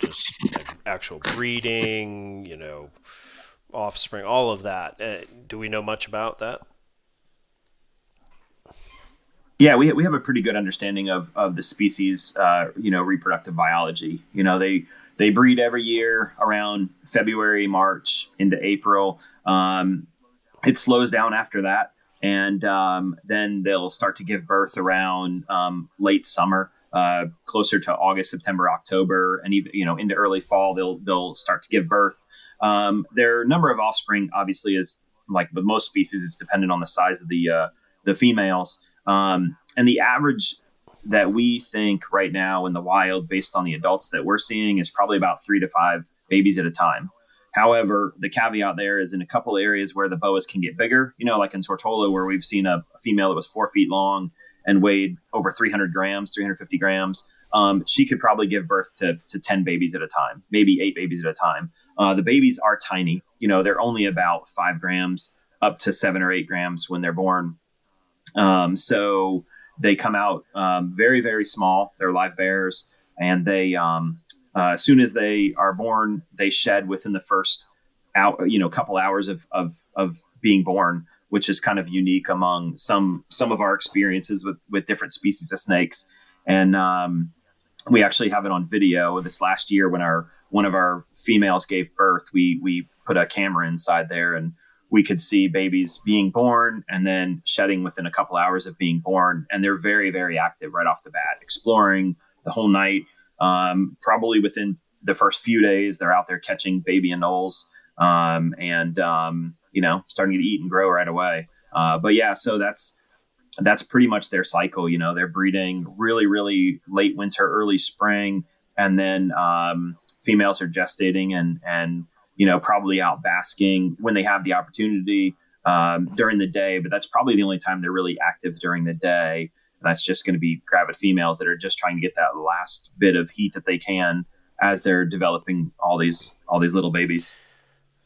Just like actual breeding, offspring, all of that. Do we know much about that? Yeah, we have a pretty good understanding of the species, reproductive biology. They breed every year around February, March into April. It slows down after that. And then they'll start to give birth around late summer, closer to August, September, October, and even into early fall. They'll start to give birth. Their number of offspring obviously is, like with most species, it's dependent on the size of the females. And the average that we think right now in the wild, based on the adults that we're seeing, is probably about 3 to 5 babies at a time. However, the caveat there is in a couple areas where the boas can get bigger, like in Tortola, where we've seen a female that was 4 feet long and weighed over 300 grams, 350 grams. She could probably give birth to 10 babies at a time, maybe 8 babies at a time. The babies are tiny. They're only about 5 grams up to 7 or 8 grams when they're born. So they come out very, very small. They're live bears, and they as soon as they are born, they shed within the first couple hours of being born. which is kind of unique among some of our experiences with different species of snakes. And we actually have it on video. This last year, when one of our females gave birth, we put a camera inside there, and we could see babies being born and then shedding within a couple hours of being born. And they're very, very active right off the bat, exploring the whole night. Probably within the first few days, they're out there catching baby anoles, and starting to eat and grow right away. But yeah, so that's pretty much their cycle. They're breeding really, really late winter, early spring, and then females are gestating and probably out basking when they have the opportunity during the day. But that's probably the only time they're really active during the day. And that's just going to be gravid females that are just trying to get that last bit of heat that they can as they're developing all these little babies.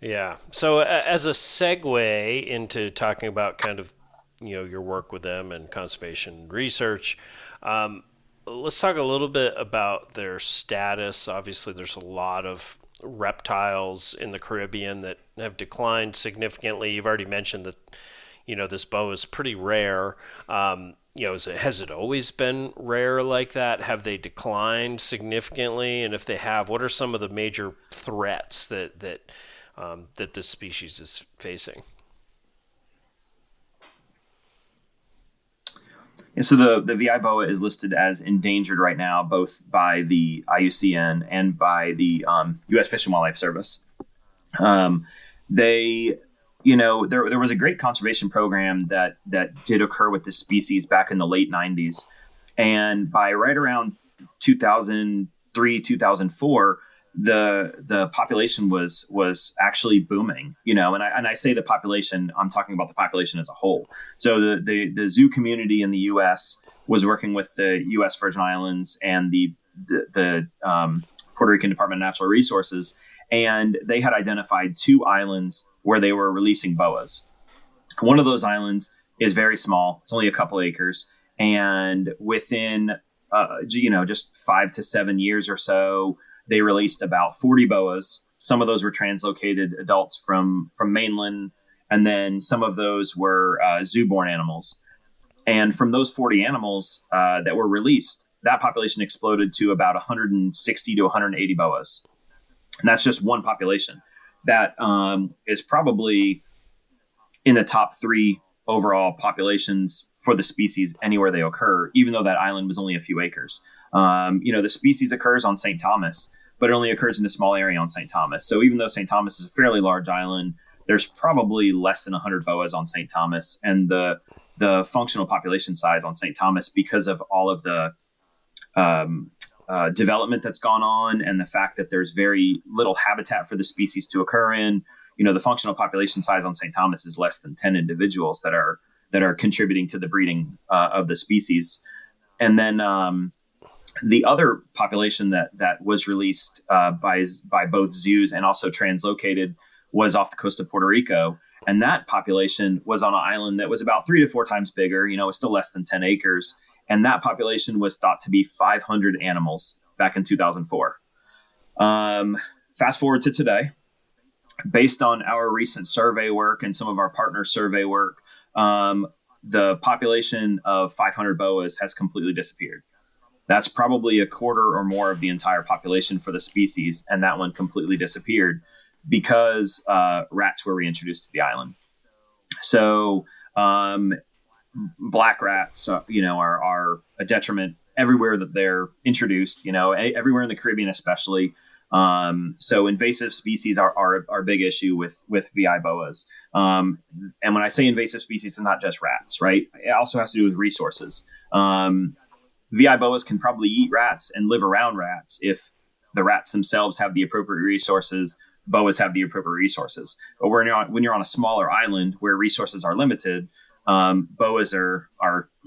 Yeah. So as a segue into talking about kind of, your work with them and conservation research, let's talk a little bit about their status. Obviously, there's a lot of reptiles in the Caribbean that have declined significantly. You've already mentioned that, this boa is pretty rare. Has it always been rare like that? Have they declined significantly? And if they have, what are some of the major threats that this species is facing? And so the VI boa is listed as endangered right now, both by the IUCN and by the U.S. Fish and Wildlife Service. There was a great conservation program that did occur with this species back in the late 90s. And by right around 2003, 2004, the population was actually booming, and I say the population, I'm talking about the population as a whole. So the zoo community in the U.S. was working with the U.S. Virgin Islands and the Puerto Rican Department of Natural Resources, and they had identified 2 islands where they were releasing boas. One of those islands is very small; it's only a couple acres, and within just 5 to 7 years or so, they released about 40 boas. Some of those were translocated adults from mainland, and then some of those were zoo-born animals. And from those 40 animals that were released, that population exploded to about 160 to 180 boas. And that's just one population. That is probably in the top 3 overall populations for the species anywhere they occur, even though that island was only a few acres. The species occurs on St. Thomas, but it only occurs in a small area on St. Thomas. So even though St. Thomas is a fairly large island, there's probably less than 100 boas on St. Thomas. And the functional population size on St. Thomas, because of all of the development that's gone on and the fact that there's very little habitat for the species to occur in, the functional population size on St. Thomas is less than 10 individuals that are contributing to the breeding of the species. And then the other population that was released by both zoos and also translocated was off the coast of Puerto Rico. And that population was on an island that was about 3 to 4 times bigger. It was still less than 10 acres. And that population was thought to be 500 animals back in 2004. Fast forward to today, based on our recent survey work and some of our partner survey work, the population of 500 boas has completely disappeared. That's probably a quarter or more of the entire population for the species. And that one completely disappeared because rats were reintroduced to the island. So black rats, are a detriment everywhere that they're introduced, everywhere in the Caribbean, especially. So invasive species are a big issue with VI boas. And when I say invasive species, it's not just rats, right? It also has to do with resources. VI boas can probably eat rats and live around rats if the rats themselves have the appropriate resources. Boas have the appropriate resources. But when you're on a smaller island where resources are limited, boas are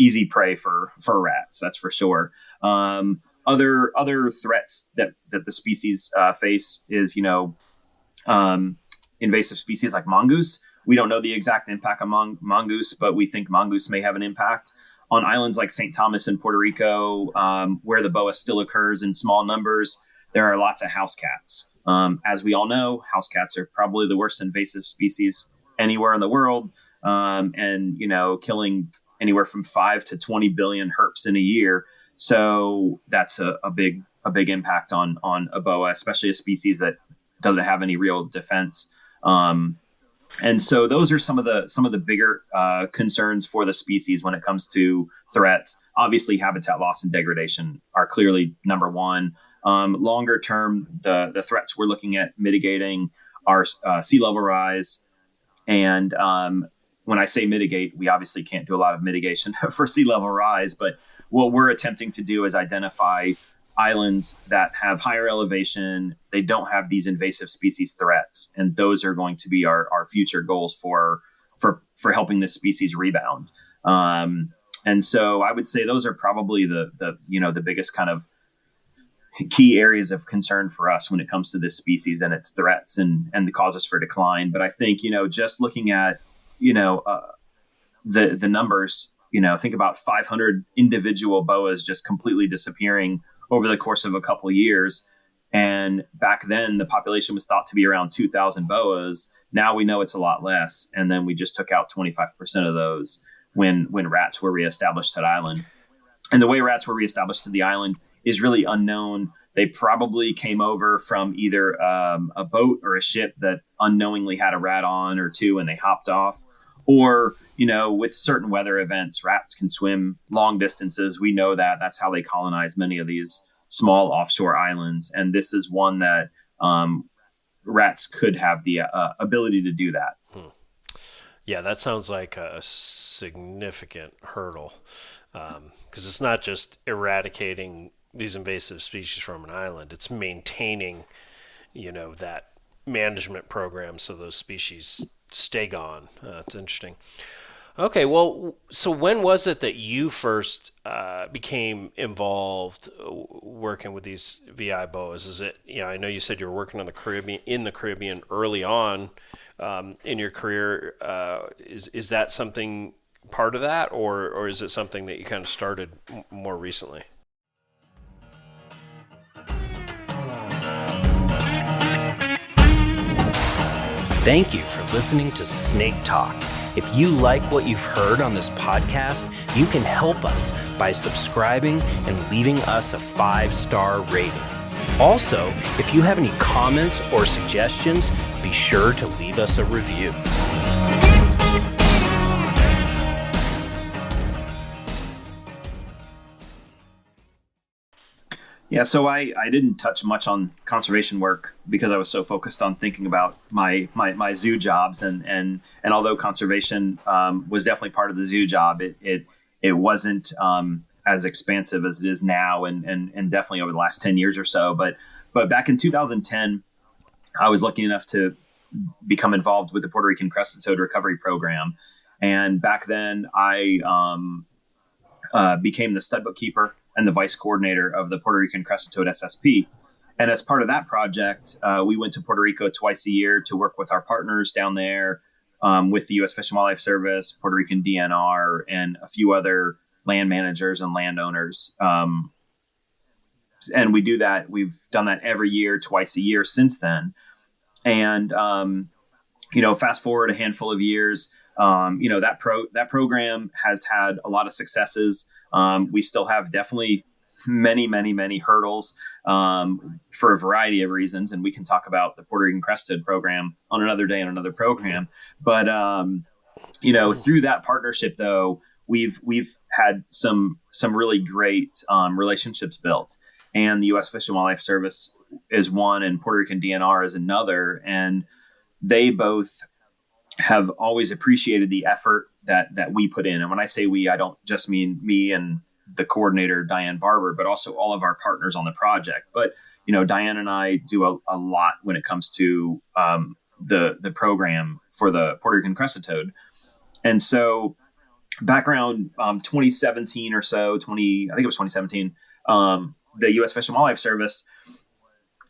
easy prey for rats. That's for sure. Other threats that the species face is, invasive species like mongoose. We don't know the exact impact among mongoose, but we think mongoose may have an impact on islands like St. Thomas in Puerto Rico, where the boa still occurs in small numbers. There are lots of house cats. As we all know, house cats are probably the worst invasive species anywhere in the world. and killing anywhere from 5 to 20 billion herps in a year. So that's a big impact on a boa, especially a species that doesn't have any real defense. And so those are some of the bigger concerns for the species when it comes to threats. Obviously, habitat loss and degradation are clearly number one. Longer term, the threats we're looking at mitigating are sea level rise. And when I say mitigate, we obviously can't do a lot of mitigation for sea level rise. But what we're attempting to do is identify islands that have higher elevation. They don't have these invasive species threats, and those are going to be our future goals for helping this species rebound. And so I would say those are probably the biggest kind of key areas of concern for us when it comes to this species and its threats and the causes for decline. But I think just looking at the numbers, think about 500 individual boas just completely disappearing over the course of a couple of years. And back then the population was thought to be around 2,000 boas. Now we know it's a lot less. And then we just took out 25% of those when rats were reestablished at island. And the way rats were reestablished to the island is really unknown. They probably came over from either a boat or a ship that unknowingly had a rat on or two and they hopped off. Or, with certain weather events, rats can swim long distances. We know that. That's how they colonize many of these small offshore islands. And this is one that rats could have the ability to do that. Yeah, that sounds like a significant hurdle, because it's not just eradicating these invasive species from an island. It's maintaining, that management program so those species stay gone. It's interesting. Okay, well, so when was it that you first became involved working with these VI boas? Is it, I know you said you were working on in the Caribbean early on in your career. Is that something part of that, or is it something that you kind of started more recently? Thank you for listening to Snake Talk. If you like what you've heard on this podcast, you can help us by subscribing and leaving us a 5-star rating. Also, if you have any comments or suggestions, be sure to leave us a review. Yeah, so I didn't touch much on conservation work because I was so focused on thinking about my zoo jobs, and although conservation was definitely part of the zoo job, it wasn't as expansive as it is now, and definitely over the last 10 years or so. But back in 2010, I was lucky enough to become involved with the Puerto Rican crested toad recovery program, and back then I became the stud bookkeeper and the vice coordinator of the Puerto Rican crested toad SSP. And as part of that project, we went to Puerto Rico twice a year to work with our partners down there, with the U.S. Fish and Wildlife Service, Puerto Rican DNR, and a few other land managers and landowners. And we do that. We've done that every year, twice a year since then. And, fast forward a handful of years, that program has had a lot of successes. We still have definitely many, many, many hurdles for a variety of reasons. And we can talk about the Puerto Rican crested program on another day on another program. But, through that partnership, though, we've had some really great relationships built. And the U.S. Fish and Wildlife Service is one, and Puerto Rican DNR is another. And they both have always appreciated the effort that we put in. And when I say we, I don't just mean me and the coordinator, Diane Barber, but also all of our partners on the project. But, Diane and I do a lot when it comes to the program for the Puerto Rican crested toad. And so back around 2017 or so, I think it was 2017, the U.S. Fish and Wildlife Service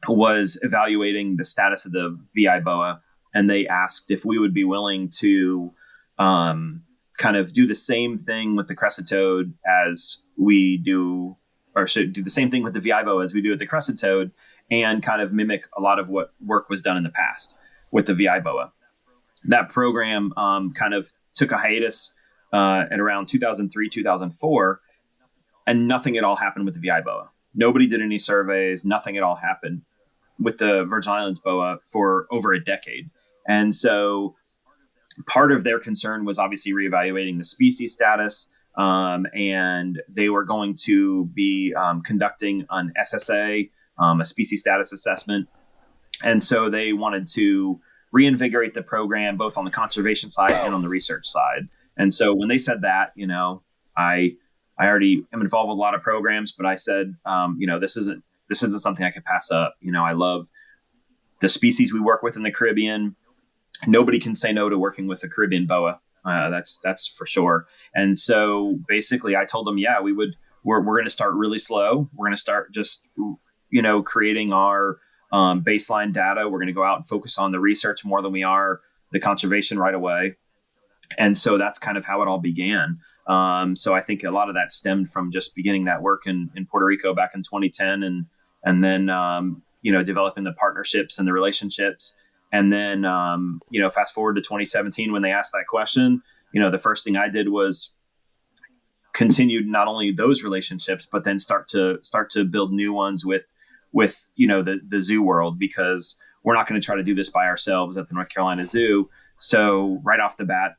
was evaluating the status of the VI boa, and they asked if we would be willing to kind of do the same thing with the crested toad as we do, or should do the same thing with the VI boa as we do with the crested toad, and kind of mimic a lot of what work was done in the past with the VI boa. that program kind of took a hiatus at around 2003, 2004, and nothing at all happened with the VI boa. Nobody did any surveys. Nothing at all happened with the Virgin Islands boa for over a decade. And so part of their concern was obviously reevaluating the species status. And they were going to be conducting an SSA, a species status assessment. And so they wanted to reinvigorate the program, both on the conservation side and on the research side. And so when they said that, I already am involved with a lot of programs, but I said, this isn't something I could pass up. I love the species we work with in the Caribbean. Nobody can say no to working with a Caribbean boa. That's for sure. And so basically I told them, we're going to start really slow. We're going to start just, creating our baseline data. We're going to go out and focus on the research more than we are the conservation right away. And so that's kind of how it all began. So I think a lot of that stemmed from just beginning that work in Puerto Rico back in 2010 and then, developing the partnerships and the relationships. And then, fast forward to 2017, when they asked that question, the first thing I did was continued not only those relationships, but then start to build new ones with the zoo world, because we're not going to try to do this by ourselves at the North Carolina Zoo. So right off the bat,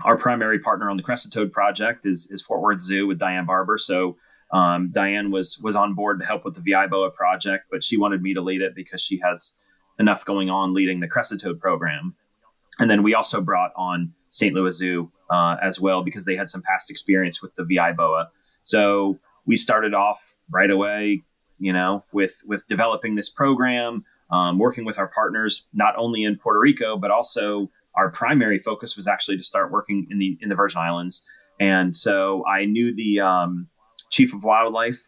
our primary partner on the Crested Toad project is Fort Worth Zoo with Diane Barber. So Diane was on board to help with the VI boa project, but she wanted me to lead it because she has enough going on leading the Crested Toad program. And then we also brought on St. Louis Zoo as well, because they had some past experience with the VI boa. So we started off right away, with developing this program, working with our partners, not only in Puerto Rico, but also our primary focus was actually to start working in the Virgin Islands. And so I knew the chief of wildlife,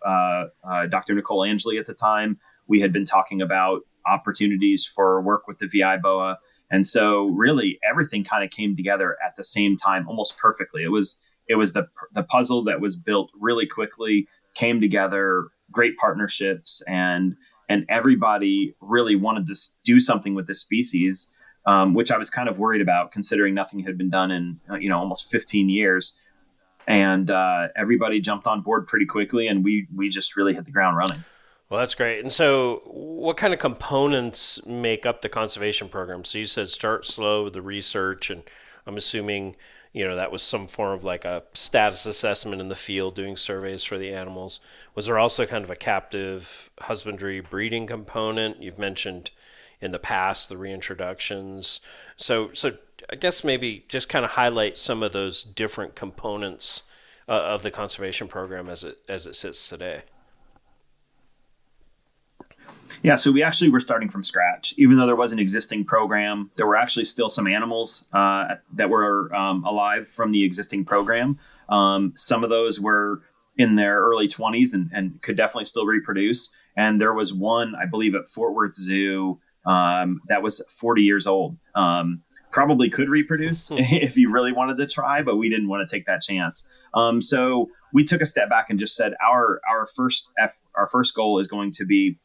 Dr. Nicole Angeli at the time. We had been talking about opportunities for work with the VI boa. And so really everything kind of came together at the same time, almost perfectly. It was the puzzle that was built really quickly, came together, great partnerships, and everybody really wanted to do something with this species, which I was kind of worried about, considering nothing had been done in almost 15 years. And everybody jumped on board pretty quickly, and we just really hit the ground running. Well, that's great. And so what kind of components make up the conservation program? So you said start slow with the research, and I'm assuming, that was some form of like a status assessment in the field, doing surveys for the animals. Was there also kind of a captive husbandry breeding component? You've mentioned in the past the reintroductions. So I guess maybe just kind of highlight some of those different components of the conservation program as it sits today. Yeah, so we actually were starting from scratch. Even though there was an existing program, there were actually still some animals that were alive from the existing program. Some of those were in their early 20s and could definitely still reproduce. And there was one, I believe, at Fort Worth Zoo that was 40 years old. Probably could reproduce if you really wanted to try, but we didn't want to take that chance. So we took a step back and just said our first goal is going to be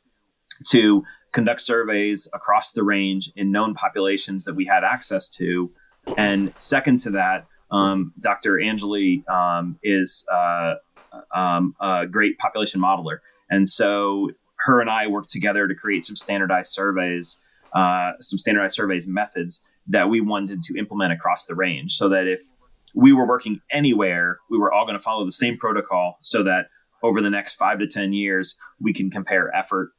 to conduct surveys across the range in known populations that we had access to. And second to that, Dr. Angeli is a great population modeler. And so her and I worked together to create some standardized surveys methods that we wanted to implement across the range, so that if we were working anywhere, we were all going to follow the same protocol, so that over the next 5 to 10 years, we can compare effort.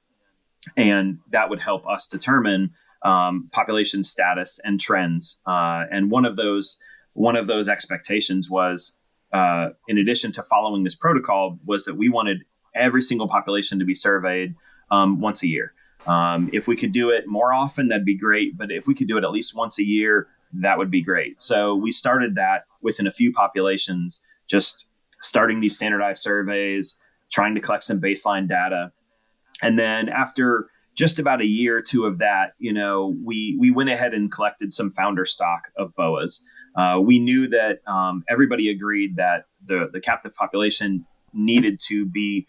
And that would help us determine population status and trends. And one of those expectations was, in addition to following this protocol, was that we wanted every single population to be surveyed once a year. If we could do it more often, that'd be great. But if we could do it at least once a year, that would be great. So we started that within a few populations, just starting these standardized surveys, trying to collect some baseline data. And then after just about a year or two of that, we went ahead and collected some founder stock of boas. We knew that everybody agreed that the captive population needed to be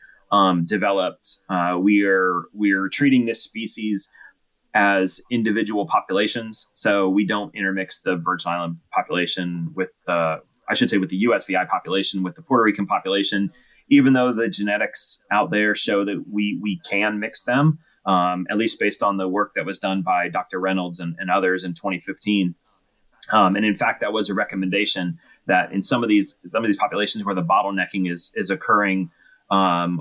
developed. We are treating this species as individual populations. So we don't intermix the Virgin Island population with with the US VI population with the Puerto Rican population, even though the genetics out there show that we can mix them, at least based on the work that was done by Dr. Reynolds and others in 2015. And in fact, that was a recommendation that in some of these populations where the bottlenecking is occurring,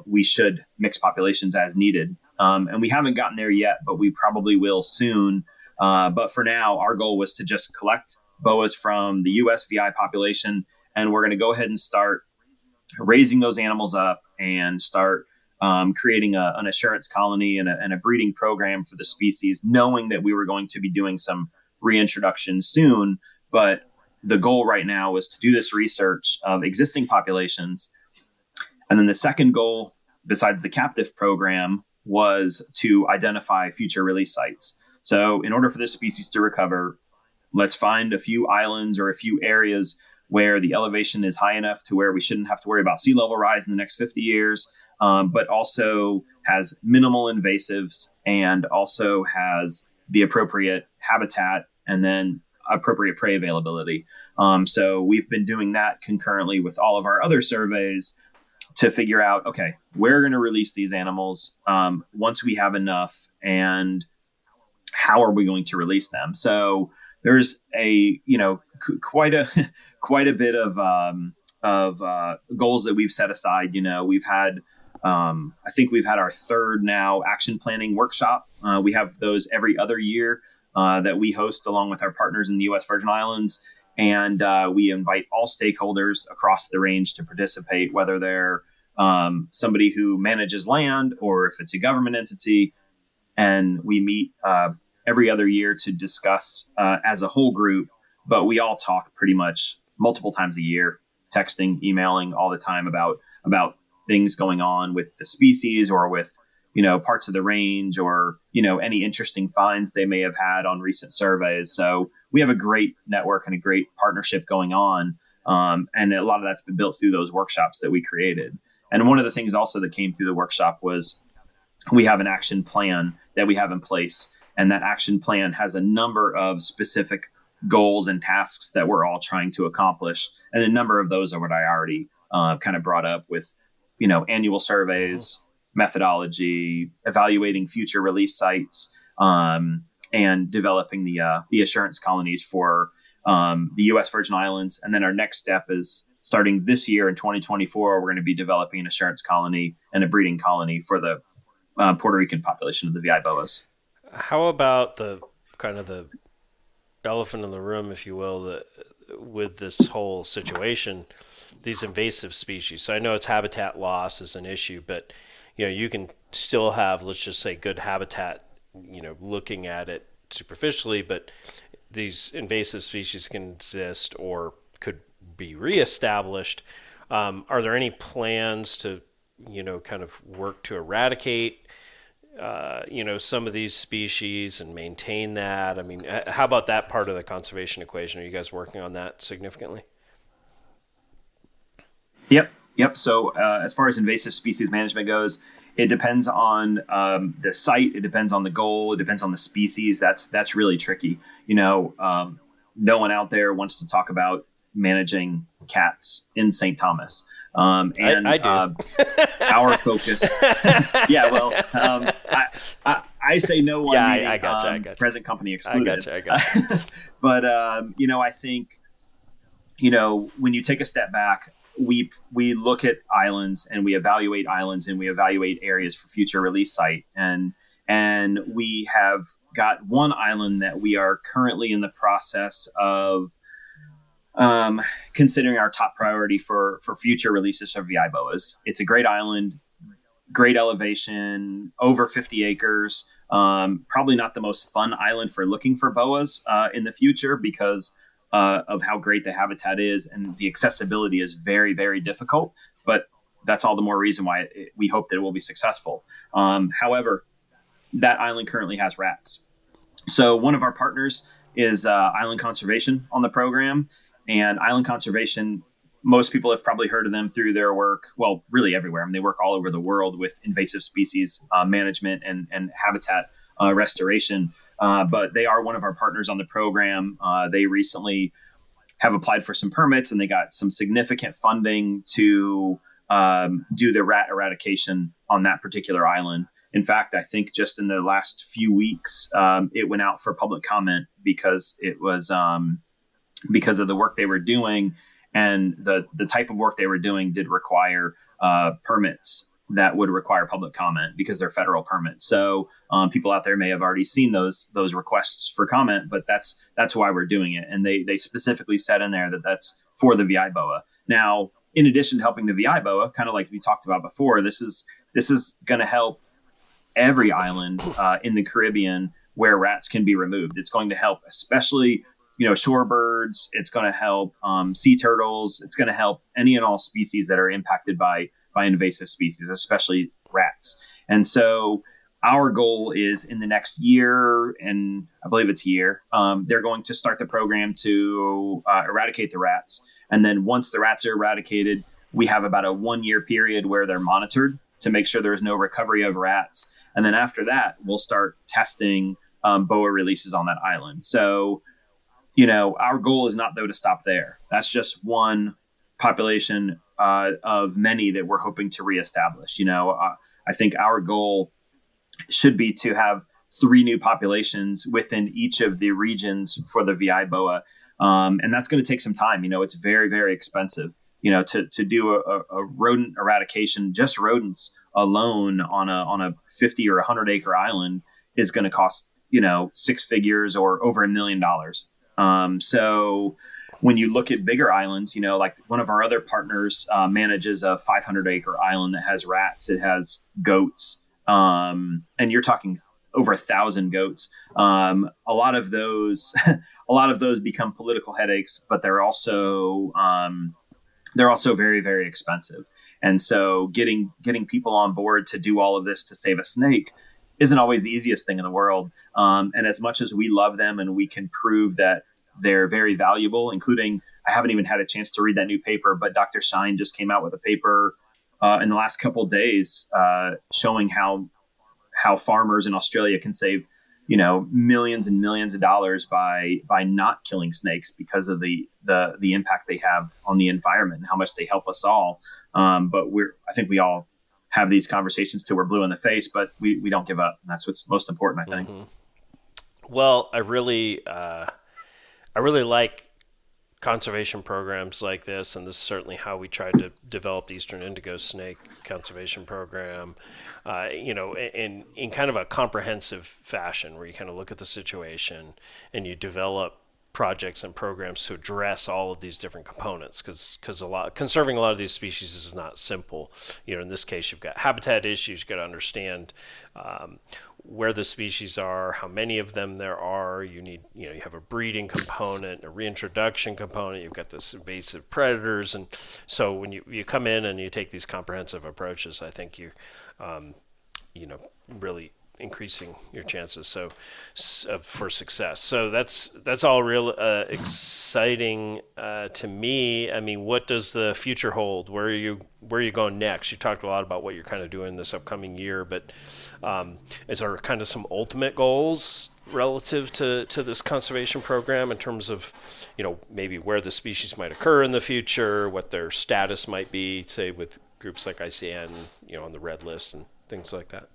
we should mix populations as needed. And we haven't gotten there yet, but we probably will soon. But for now, our goal was to just collect boas from the US VI population, and we're going to go ahead and start raising those animals up and start creating an assurance colony and a breeding program for the species, knowing that we were going to be doing some reintroduction soon. But the goal right now is to do this research of existing populations. And then the second goal, besides the captive program, was to identify future release sites. So in order for this species to recover, let's find a few islands or a few areas where the elevation is high enough to where we shouldn't have to worry about sea level rise in the next 50 years, but also has minimal invasives and also has the appropriate habitat and then appropriate prey availability. So we've been doing that concurrently with all of our other surveys to figure out, okay, we're going to release these animals once we have enough, and how are we going to release them? So there's quite a bit of goals that we've set aside. We've had, I think we've had our third now action planning workshop. We have those every other year that we host along with our partners in the U.S. Virgin Islands. And we invite all stakeholders across the range to participate, whether they're somebody who manages land or if it's a government entity. And we meet every other year to discuss as a whole group, but we all talk pretty much multiple times a year, texting, emailing all the time about things going on with the species or with, parts of the range or, any interesting finds they may have had on recent surveys. So we have a great network and a great partnership going on. And a lot of that's been built through those workshops that we created. And one of the things also that came through the workshop was we have an action plan that we have in place. And that action plan has a number of specific goals and tasks that we're all trying to accomplish. And a number of those are what I already kind of brought up with, annual surveys, methodology, evaluating future release sites, and developing the assurance colonies for the U.S. Virgin Islands. And then our next step is starting this year in 2024, we're going to be developing an assurance colony and a breeding colony for the Puerto Rican population of the VI boas. How about the kind of the elephant in the room, if you will, that with this whole situation, these invasive species? So I know it's habitat loss is an issue, but you can still have, let's just say, good habitat, looking at it superficially, but these invasive species can exist or could be reestablished. Are there any plans to, kind of work to eradicate some of these species and maintain that? I mean, how about that part of the conservation equation? Are you guys working on that significantly? Yep. So as far as invasive species management goes, it depends on the site. It depends on the goal. It depends on the species. That's really tricky. No one out there wants to talk about managing cats in St. Thomas. And I do. Our focus. Yeah, well, I say no one. Yeah, meaning, I gotcha. Present company excluded. I gotcha. But I think when you take a step back, we look at islands and we evaluate areas for future release site, and we have got one island that we are currently in the process of considering our top priority for future releases of VI boas. It's a great island, great elevation, over 50 acres. Probably not the most fun island for looking for boas in the future because of how great the habitat is, and the accessibility is very, very difficult. But that's all the more reason why we hope that it will be successful. However, that island currently has rats. So one of our partners is Island Conservation on the program. And Island Conservation, most people have probably heard of them through their work, well, really everywhere. I mean, they work all over the world with invasive species management and habitat restoration. But they are one of our partners on the program. They recently have applied for some permits, and they got some significant funding to do the rat eradication on that particular island. In fact, I think just in the last few weeks, it went out for public comment because it was because of the work they were doing, and the type of work they were doing did require permits that would require public comment because they're federal permits. So people out there may have already seen those requests for comment, but that's why we're doing it. And they specifically said in there that that's for the VI boa. Now, in addition to helping the VI boa, kind of like we talked about before, this is going to help every island in the Caribbean where rats can be removed. It's going to help, especially shorebirds. It's going to help sea turtles. It's going to help any and all species that are impacted by invasive species, especially rats. And so our goal is in the next year, and I believe it's a year, they're going to start the program to eradicate the rats. And then once the rats are eradicated, we have about a 1-year period where they're monitored to make sure there's no recovery of rats. And then after that, we'll start testing boa releases on that island. So, our goal is not, though, to stop there. That's just one population of many that we're hoping to reestablish. I think our goal should be to have 3 new populations within each of the regions for the VI boa. And that's going to take some time. It's very, very expensive, to do a rodent eradication, just rodents alone on a 50 or 100 acre island is going to cost, 6 figures or over $1 million. So when you look at bigger islands, like one of our other partners manages a 500 acre island that has rats, it has goats, and you're talking over 1,000 goats. A lot of those become political headaches, but they're also very, very expensive. And so getting people on board to do all of this to save a snake isn't always the easiest thing in the world. And as much as we love them and we can prove that they're very valuable, including, I haven't even had a chance to read that new paper, but Dr. Shine just came out with a paper in the last couple of days showing how farmers in Australia can save, millions and millions of dollars by not killing snakes because of the impact they have on the environment and how much they help us all. But I think we all have these conversations till we're blue in the face, but we don't give up. And that's what's most important, I think. Mm-hmm. Well, I really like conservation programs like this, and this is certainly how we tried to develop the Eastern Indigo Snake Conservation Program, in kind of a comprehensive fashion where you kind of look at the situation and you develop projects and programs to address all of these different components, because conserving a lot of these species is not simple. In this case, you've got habitat issues. You've got to understand where the species are, how many of them there are. You need, you have a breeding component, a reintroduction component. You've got this invasive predators, and so when you come in and you take these comprehensive approaches, I think you really increasing your chances for success. So that's all real exciting to me. I mean, what does the future hold? Where are you going next? You talked a lot about what you're kind of doing this upcoming year, but is there kind of some ultimate goals relative to this conservation program in terms of maybe where the species might occur in the future, what their status might be, say with groups like ICN, on the red list and things like that?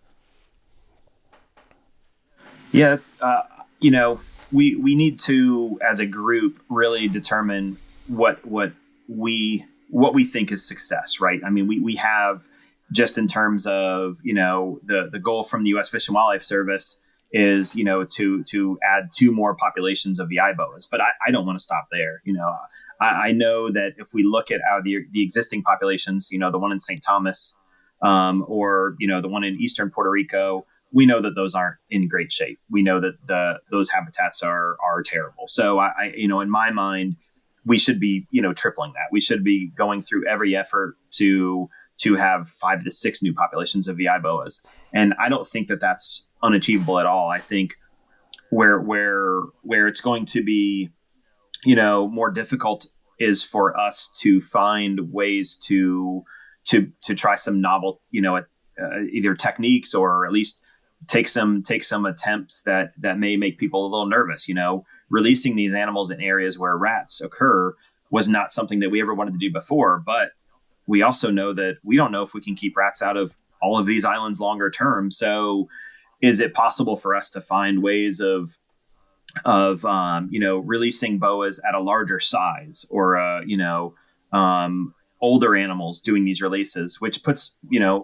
Yeah, we need to, as a group, really determine what we think is success, right? I mean, we have, just in terms of the goal from the U.S. Fish and Wildlife Service is to add 2 more populations of VI boas, but I don't want to stop there. I know that if we look at the existing populations, the one in St. Thomas, or the one in eastern Puerto Rico, we know that those aren't in great shape. We know that those habitats are terrible. So I in my mind, we should be, tripling that. We should be going through every effort to have 5 to 6 new populations of VI boas. And I don't think that that's unachievable at all. I think where it's going to be, more difficult is for us to find ways to try some novel, either techniques or at least take some attempts that may make people a little nervous. Releasing these animals in areas where rats occur was not something that we ever wanted to do before. But we also know that we don't know if we can keep rats out of all of these islands longer term. So is it possible for us to find ways of releasing boas at a larger size, or older animals doing these releases, which puts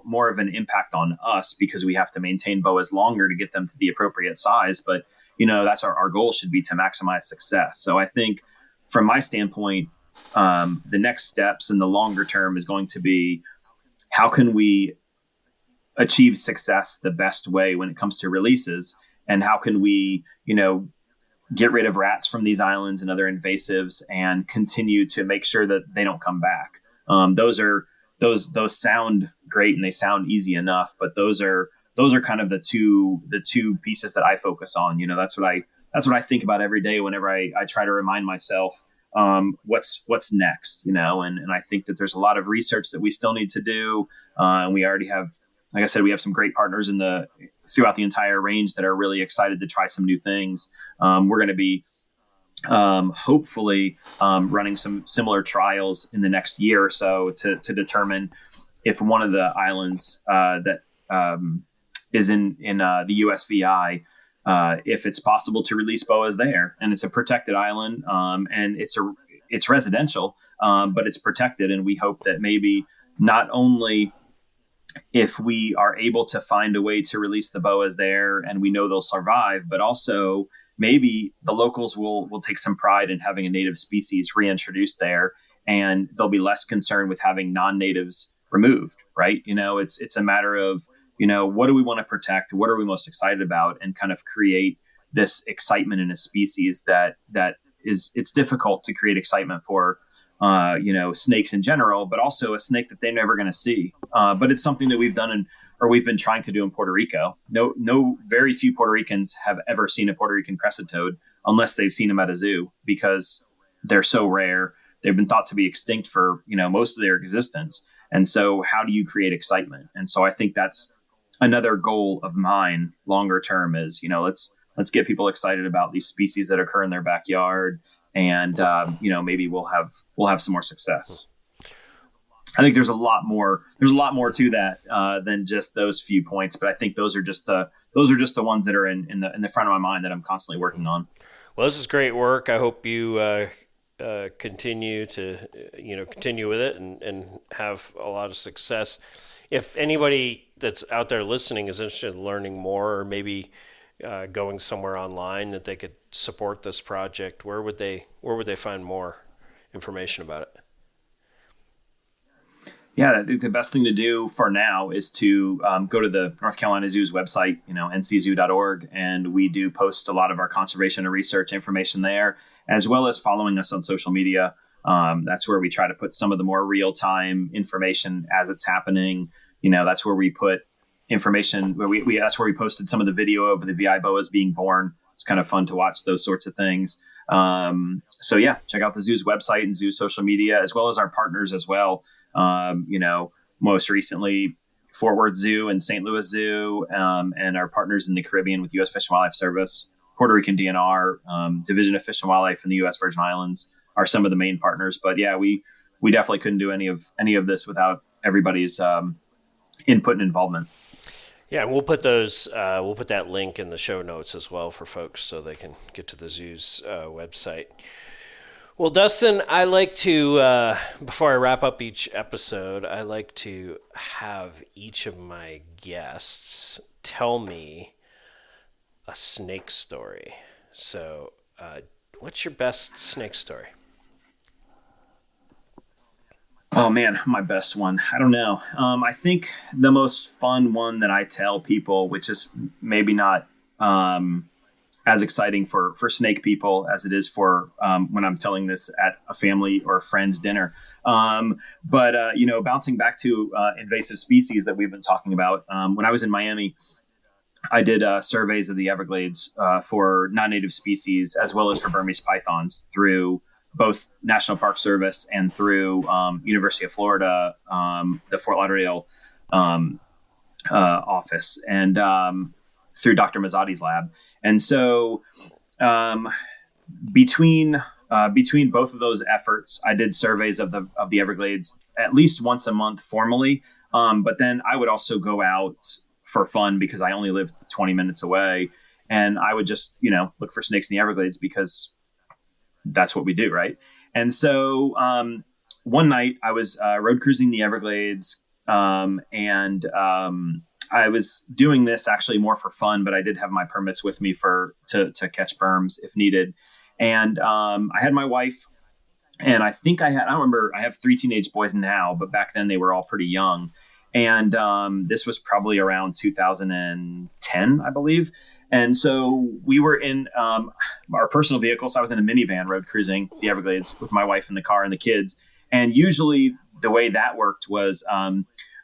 more of an impact on us because we have to maintain boas longer to get them to the appropriate size. But that's our goal should be to maximize success. So I think from my standpoint, the next steps in the longer term is going to be, how can we achieve success the best way when it comes to releases, and how can we get rid of rats from these islands and other invasives and continue to make sure that they don't come back. Those sound great and they sound easy enough, but those are kind of the two pieces that I focus on. That's what I think about every day whenever I try to remind myself what's next. And I think that there's a lot of research that we still need to do. And we already have, like I said, we have some great partners throughout the entire range that are really excited to try some new things. We're going to be hopefully running some similar trials in the next year or so to determine if one of the islands that is in the USVI, if it's possible to release boas there. And it's a protected island, and it's residential, but it's protected. And we hope that maybe not only if we are able to find a way to release the boas there and we know they'll survive, but also maybe the locals will take some pride in having a native species reintroduced there, and they'll be less concerned with having non-natives removed, right? It's a matter of, what do we want to protect? What are we most excited about? And kind of create this excitement in a species that it's difficult to create excitement for, snakes in general, but also a snake that they're never going to see. But it's something that we've done we've been trying to do in Puerto Rico. Very few Puerto Ricans have ever seen a Puerto Rican crested toad unless they've seen them at a zoo, because they're so rare. They've been thought to be extinct for, most of their existence. And so how do you create excitement? And so I think that's another goal of mine longer term is, let's get people excited about these species that occur in their backyard. And, maybe we'll have some more success. I think there's a lot more to that than just those few points, but I think those are just the ones that are in the front of my mind that I'm constantly working on. Well, this is great work. I hope you continue with it and have a lot of success. If anybody that's out there listening is interested in learning more, or maybe going somewhere online that they could support this project, where would they find more information about it? Yeah, the best thing to do for now is to go to the North Carolina Zoo's website, nczoo.org, and we do post a lot of our conservation and research information there, as well as following us on social media. That's where we try to put some of the more real-time information as it's happening. That's where we put information where that's where we posted some of the video of the VI boas being born. It's kind of fun to watch those sorts of things. So yeah, check out the Zoo's website and Zoo social media, as well as our partners as well. Most recently Fort Worth Zoo and St. Louis Zoo, and our partners in the Caribbean with U.S. Fish and Wildlife Service, Puerto Rican DNR, Division of Fish and Wildlife in the U.S. Virgin Islands are some of the main partners. But yeah, we definitely couldn't do any of this without everybody's input and involvement. Yeah, and we'll put that link in the show notes as well for folks so they can get to the zoo's website. Well, Dustin, I like to, before I wrap up each episode, I like to have each of my guests tell me a snake story. So, what's your best snake story? Oh man, my best one. I don't know. I think the most fun one that I tell people, which is maybe not as exciting for snake people as it is for when I'm telling this at a family or a friend's dinner. But bouncing back to invasive species that we've been talking about, when I was in Miami, I did surveys of the Everglades for non-native species as well as for Burmese pythons through both National Park Service and through University of Florida, the Fort Lauderdale office. And through Dr. Mazzotti's lab. And so between both of those efforts, I did surveys of the Everglades at least once a month formally. But then I would also go out for fun because I only lived 20 minutes away, and I would just, look for snakes in the Everglades because that's what we do. Right. And so one night I was road cruising the Everglades, and I was doing this actually more for fun, but I did have my permits with me to catch berms if needed. And I had my wife, and I don't remember, I have 3 teenage boys now, but back then they were all pretty young. And this was probably around 2010, I believe. And so we were in our personal vehicle. So I was in a minivan road cruising the Everglades with my wife in the car and the kids. And usually the way that worked was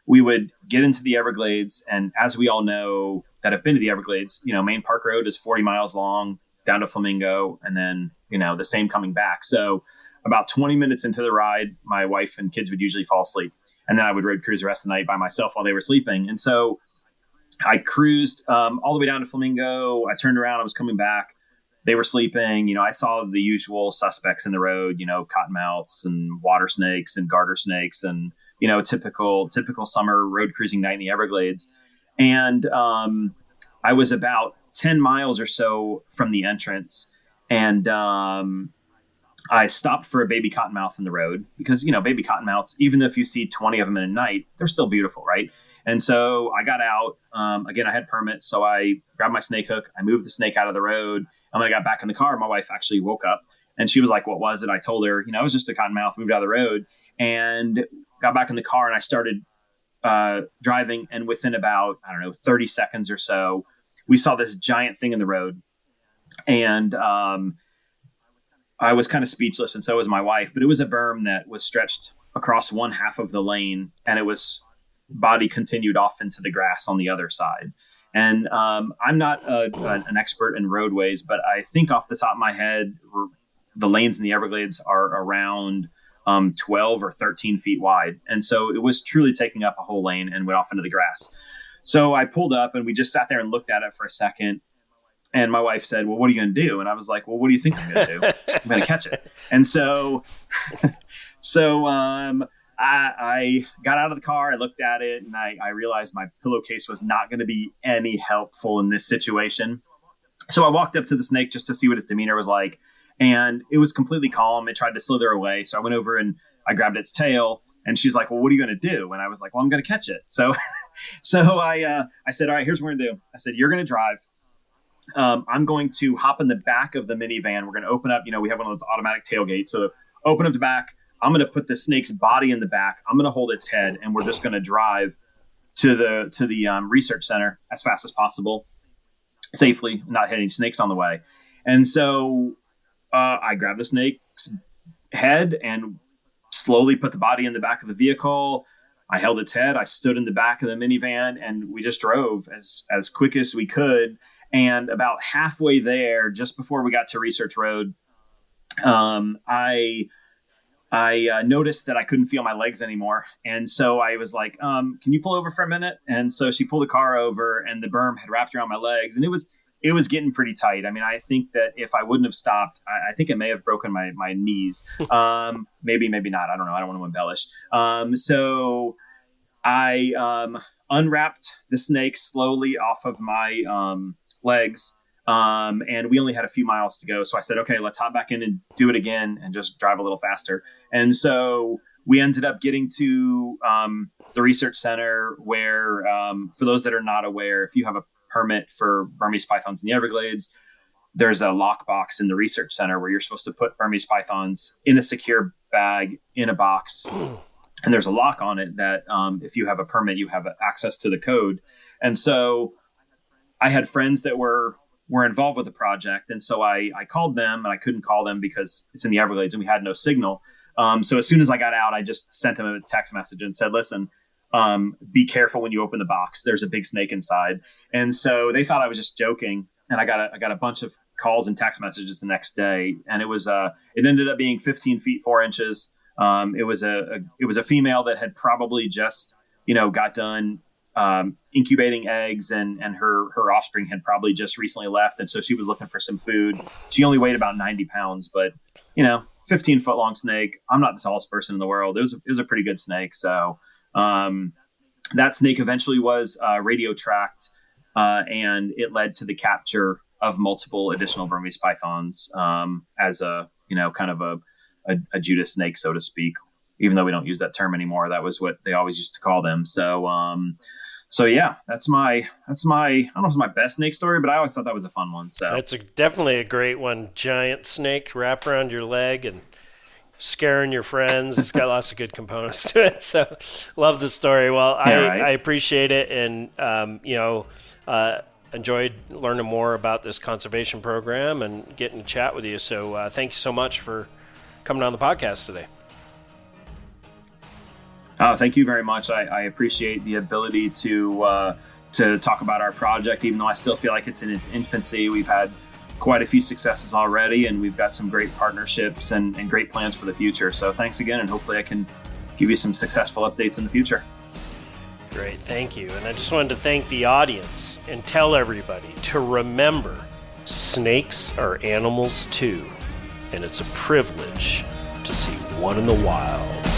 we would get into the Everglades. And as we all know that have been to the Everglades, Main Park Road is 40 miles long down to Flamingo, and then, the same coming back. So about 20 minutes into the ride, my wife and kids would usually fall asleep. And then I would road cruise the rest of the night by myself while they were sleeping. And so I cruised all the way down to Flamingo. I turned around, I was coming back. They were sleeping. I saw the usual suspects in the road, cottonmouths and water snakes and garter snakes and, typical summer road cruising night in the Everglades. And I was about 10 miles or so from the entrance. And I stopped for a baby cottonmouth in the road because, baby cottonmouths, even if you see 20 of them in a night, they're still beautiful, right? And so I got out. Again, I had permits. So I grabbed my snake hook. I moved the snake out of the road. And when I got back in the car, my wife actually woke up and she was like, "What was it?" I told her, it was just a cottonmouth, moved out of the road, and got back in the car, and I started driving. And within about, 30 seconds or so, we saw this giant thing in the road. And I was kind of speechless, and so was my wife, but it was a berm that was stretched across one half of the lane, and it was body continued off into the grass on the other side. And I'm not an expert in roadways, but I think off the top of my head, the lanes in the Everglades are around 12 or 13 feet wide. And so it was truly taking up a whole lane and went off into the grass. So I pulled up, and we just sat there and looked at it for a second. And my wife said, "Well, what are you going to do?" And I was like, "Well, what do you think I'm going to do? I'm going to catch it." And so, I got out of the car, I looked at it, and I realized my pillowcase was not going to be any helpful in this situation. So I walked up to the snake just to see what its demeanor was like. And it was completely calm. It tried to slither away. So I went over and I grabbed its tail, and she's like, "Well, what are you going to do?" And I was like, "Well, I'm going to catch it." So I said, "All right, here's what we're going to do." I said, "You're going to drive. I'm going to hop in the back of the minivan. We're going to open up, we have one of those automatic tailgates. So open up the back. I'm going to put the snake's body in the back. I'm going to hold its head, and we're just going to drive to the research center as fast as possible, safely, not hitting snakes on the way." And so I grabbed the snake's head and slowly put the body in the back of the vehicle. I held its head. I stood in the back of the minivan, and we just drove as quick as we could. And about halfway there, just before we got to Research Road, I noticed that I couldn't feel my legs anymore. And so I was like, "Can you pull over for a minute?" And so she pulled the car over, and the berm had wrapped around my legs, and it was getting pretty tight. I mean, I think that if I wouldn't have stopped, I think it may have broken my knees. Maybe not. I don't know. I don't want to embellish. So I unwrapped the snake slowly off of my legs. And we only had a few miles to go. So I said, "Okay, let's hop back in and do it again and just drive a little faster." And so we ended up getting to the research center where, for those that are not aware, if you have a permit for Burmese pythons in the Everglades, there's a lockbox in the research center where you're supposed to put Burmese pythons in a secure bag in a box. And there's a lock on it that if you have a permit, you have access to the code. And so I had friends that were involved with the project. And so I called them, and I couldn't call them because it's in the Everglades and we had no signal. So as soon as I got out, I just sent them a text message and said, "Listen, be careful when you open the box. There's a big snake inside." And so they thought I was just joking. And I got a bunch of calls and text messages the next day. And it ended up being 15 feet, 4 inches. It was a female that had probably just, got done incubating eggs, and her offspring had probably just recently left. And so she was looking for some food. She only weighed about 90 pounds, but 15-foot long snake. I'm not the tallest person in the world. It was a pretty good snake. So that snake eventually was radio tracked, and it led to the capture of multiple additional Burmese pythons as a kind of a Judas snake, so to speak. Even though we don't use that term anymore, that was what they always used to call them. So yeah, that's my I don't know if it's my best snake story, but I always thought that was a fun one. So that's definitely a great one. Giant snake wrapped around your leg and scaring your friends. It's got lots of good components to it. So love the story. Well, I appreciate it, and enjoyed learning more about this conservation program and getting to chat with you. So thank you so much for coming on the podcast today. Thank you very much. I appreciate the ability to talk about our project, even though I still feel like it's in its infancy. We've had quite a few successes already, and we've got some great partnerships and great plans for the future. So thanks again, and hopefully I can give you some successful updates in the future. Great, thank you. And I just wanted to thank the audience and tell everybody to remember, snakes are animals too, and it's a privilege to see one in the wild.